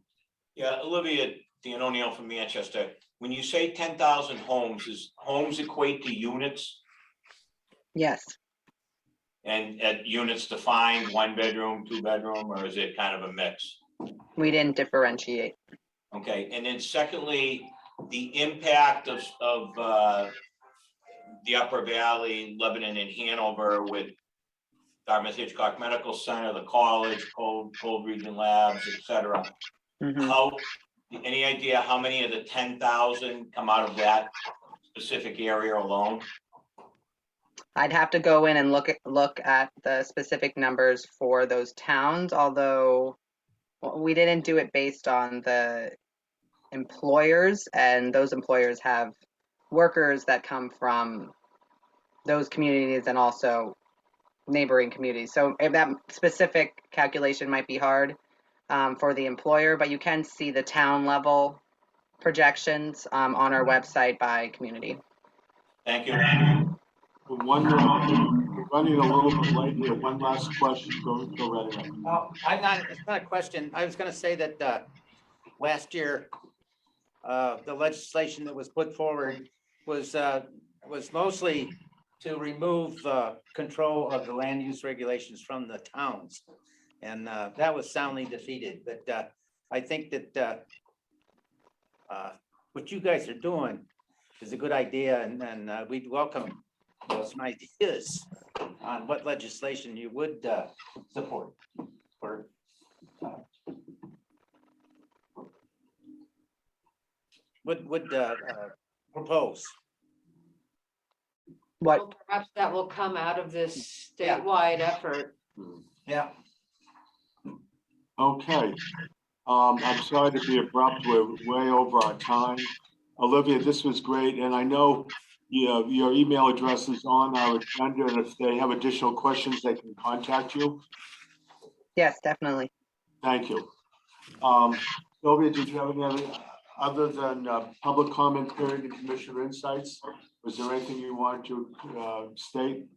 Speaker 14: Yeah, Olivia, Dan O'Neill from Manchester. When you say 10,000 homes, is homes equate to units?
Speaker 21: Yes.
Speaker 14: And units defined 1 bedroom, 2 bedroom, or is it kind of a mix?
Speaker 21: We didn't differentiate.
Speaker 14: Okay, and then secondly, the impact of the Upper Valley, Lebanon and Hanover with Dartmouth Hitchcock Medical Center, the college, cold region labs, et cetera. How, any idea how many of the 10,000 come out of that specific area alone?
Speaker 21: I'd have to go in and look at the specific numbers for those towns, although we didn't do it based on the employers, and those employers have workers that come from those communities and also neighboring communities. So if that specific calculation might be hard for the employer, but you can see the town level projections on our website by community.
Speaker 14: Thank you.
Speaker 1: We're running a little bit late here. One last question. Go right ahead.
Speaker 7: It's not a question. I was gonna say that last year, the legislation that was put forward was mostly to remove control of the land use regulations from the towns. And that was soundly defeated. But I think that what you guys are doing is a good idea, and we'd welcome some ideas on what legislation you would support or would propose.
Speaker 21: What?
Speaker 2: Well, perhaps that will come out of this statewide effort.
Speaker 7: Yeah.
Speaker 1: Okay. I'm sorry to be abrupt. We're way over our time. Olivia, this was great. And I know your email address is on our agenda, and if they have additional questions, they can contact you.
Speaker 21: Yes, definitely.
Speaker 1: Thank you. Sylvia, did you have any other than public comment period and commissioner insights? Was there anything you wanted to state?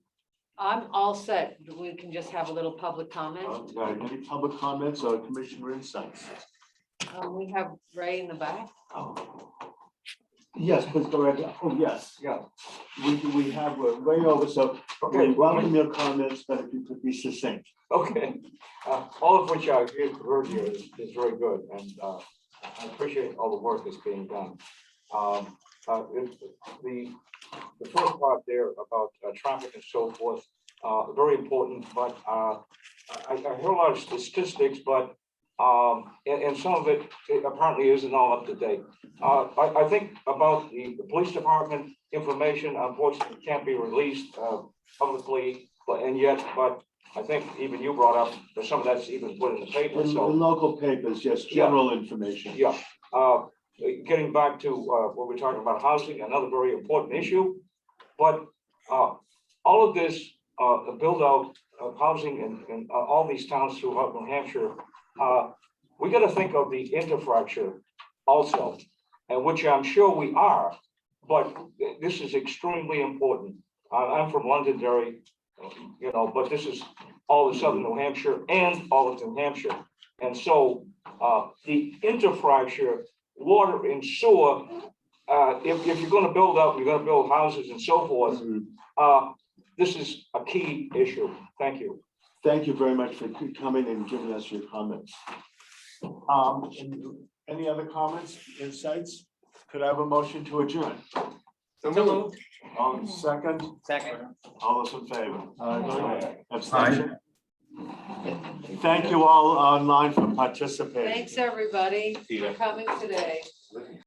Speaker 2: I'm all set. We can just have a little public comment.
Speaker 1: Okay. Any public comments or commissioner insights?
Speaker 2: We have Ray in the back.
Speaker 1: Yes, please go ahead. Oh, yes, yeah. We have way over, so we welcome your comments, but if you could be succinct.
Speaker 3: Okay, all of which I've heard here is very good, and I appreciate all the work that's being done. The first part there about traffic and so forth, very important, but I heard a lot of statistics, but And some of it apparently isn't all up to date. I think about the police department information, unfortunately, can't be released publicly, but I think even you brought up that some of that's even put in the paper,
Speaker 1: In
Speaker 3: so.
Speaker 1: local papers, just general information.
Speaker 3: Yeah, getting back to what we're talking about housing, another very important issue. But all of this, the build out of housing in all these towns throughout New Hampshire, we got to think of the infrastructure also, and which I'm sure we are, but this is extremely important. I'm from Londonderry, you know, but this is all of southern New Hampshire and all of New Hampshire. And so the infrastructure, water and sewer, if you're going to build up, you're going to build houses and so forth. This is a key issue. Thank you.
Speaker 1: Thank you very much for coming and giving us your comments. Any other comments, insights? Could I have a motion to adjourn?
Speaker 7: So moved.
Speaker 1: Second, all those in favor? Abstention? Thank you all online for participating.
Speaker 2: Thanks, everybody,
Speaker 14: See ya.
Speaker 2: for coming today.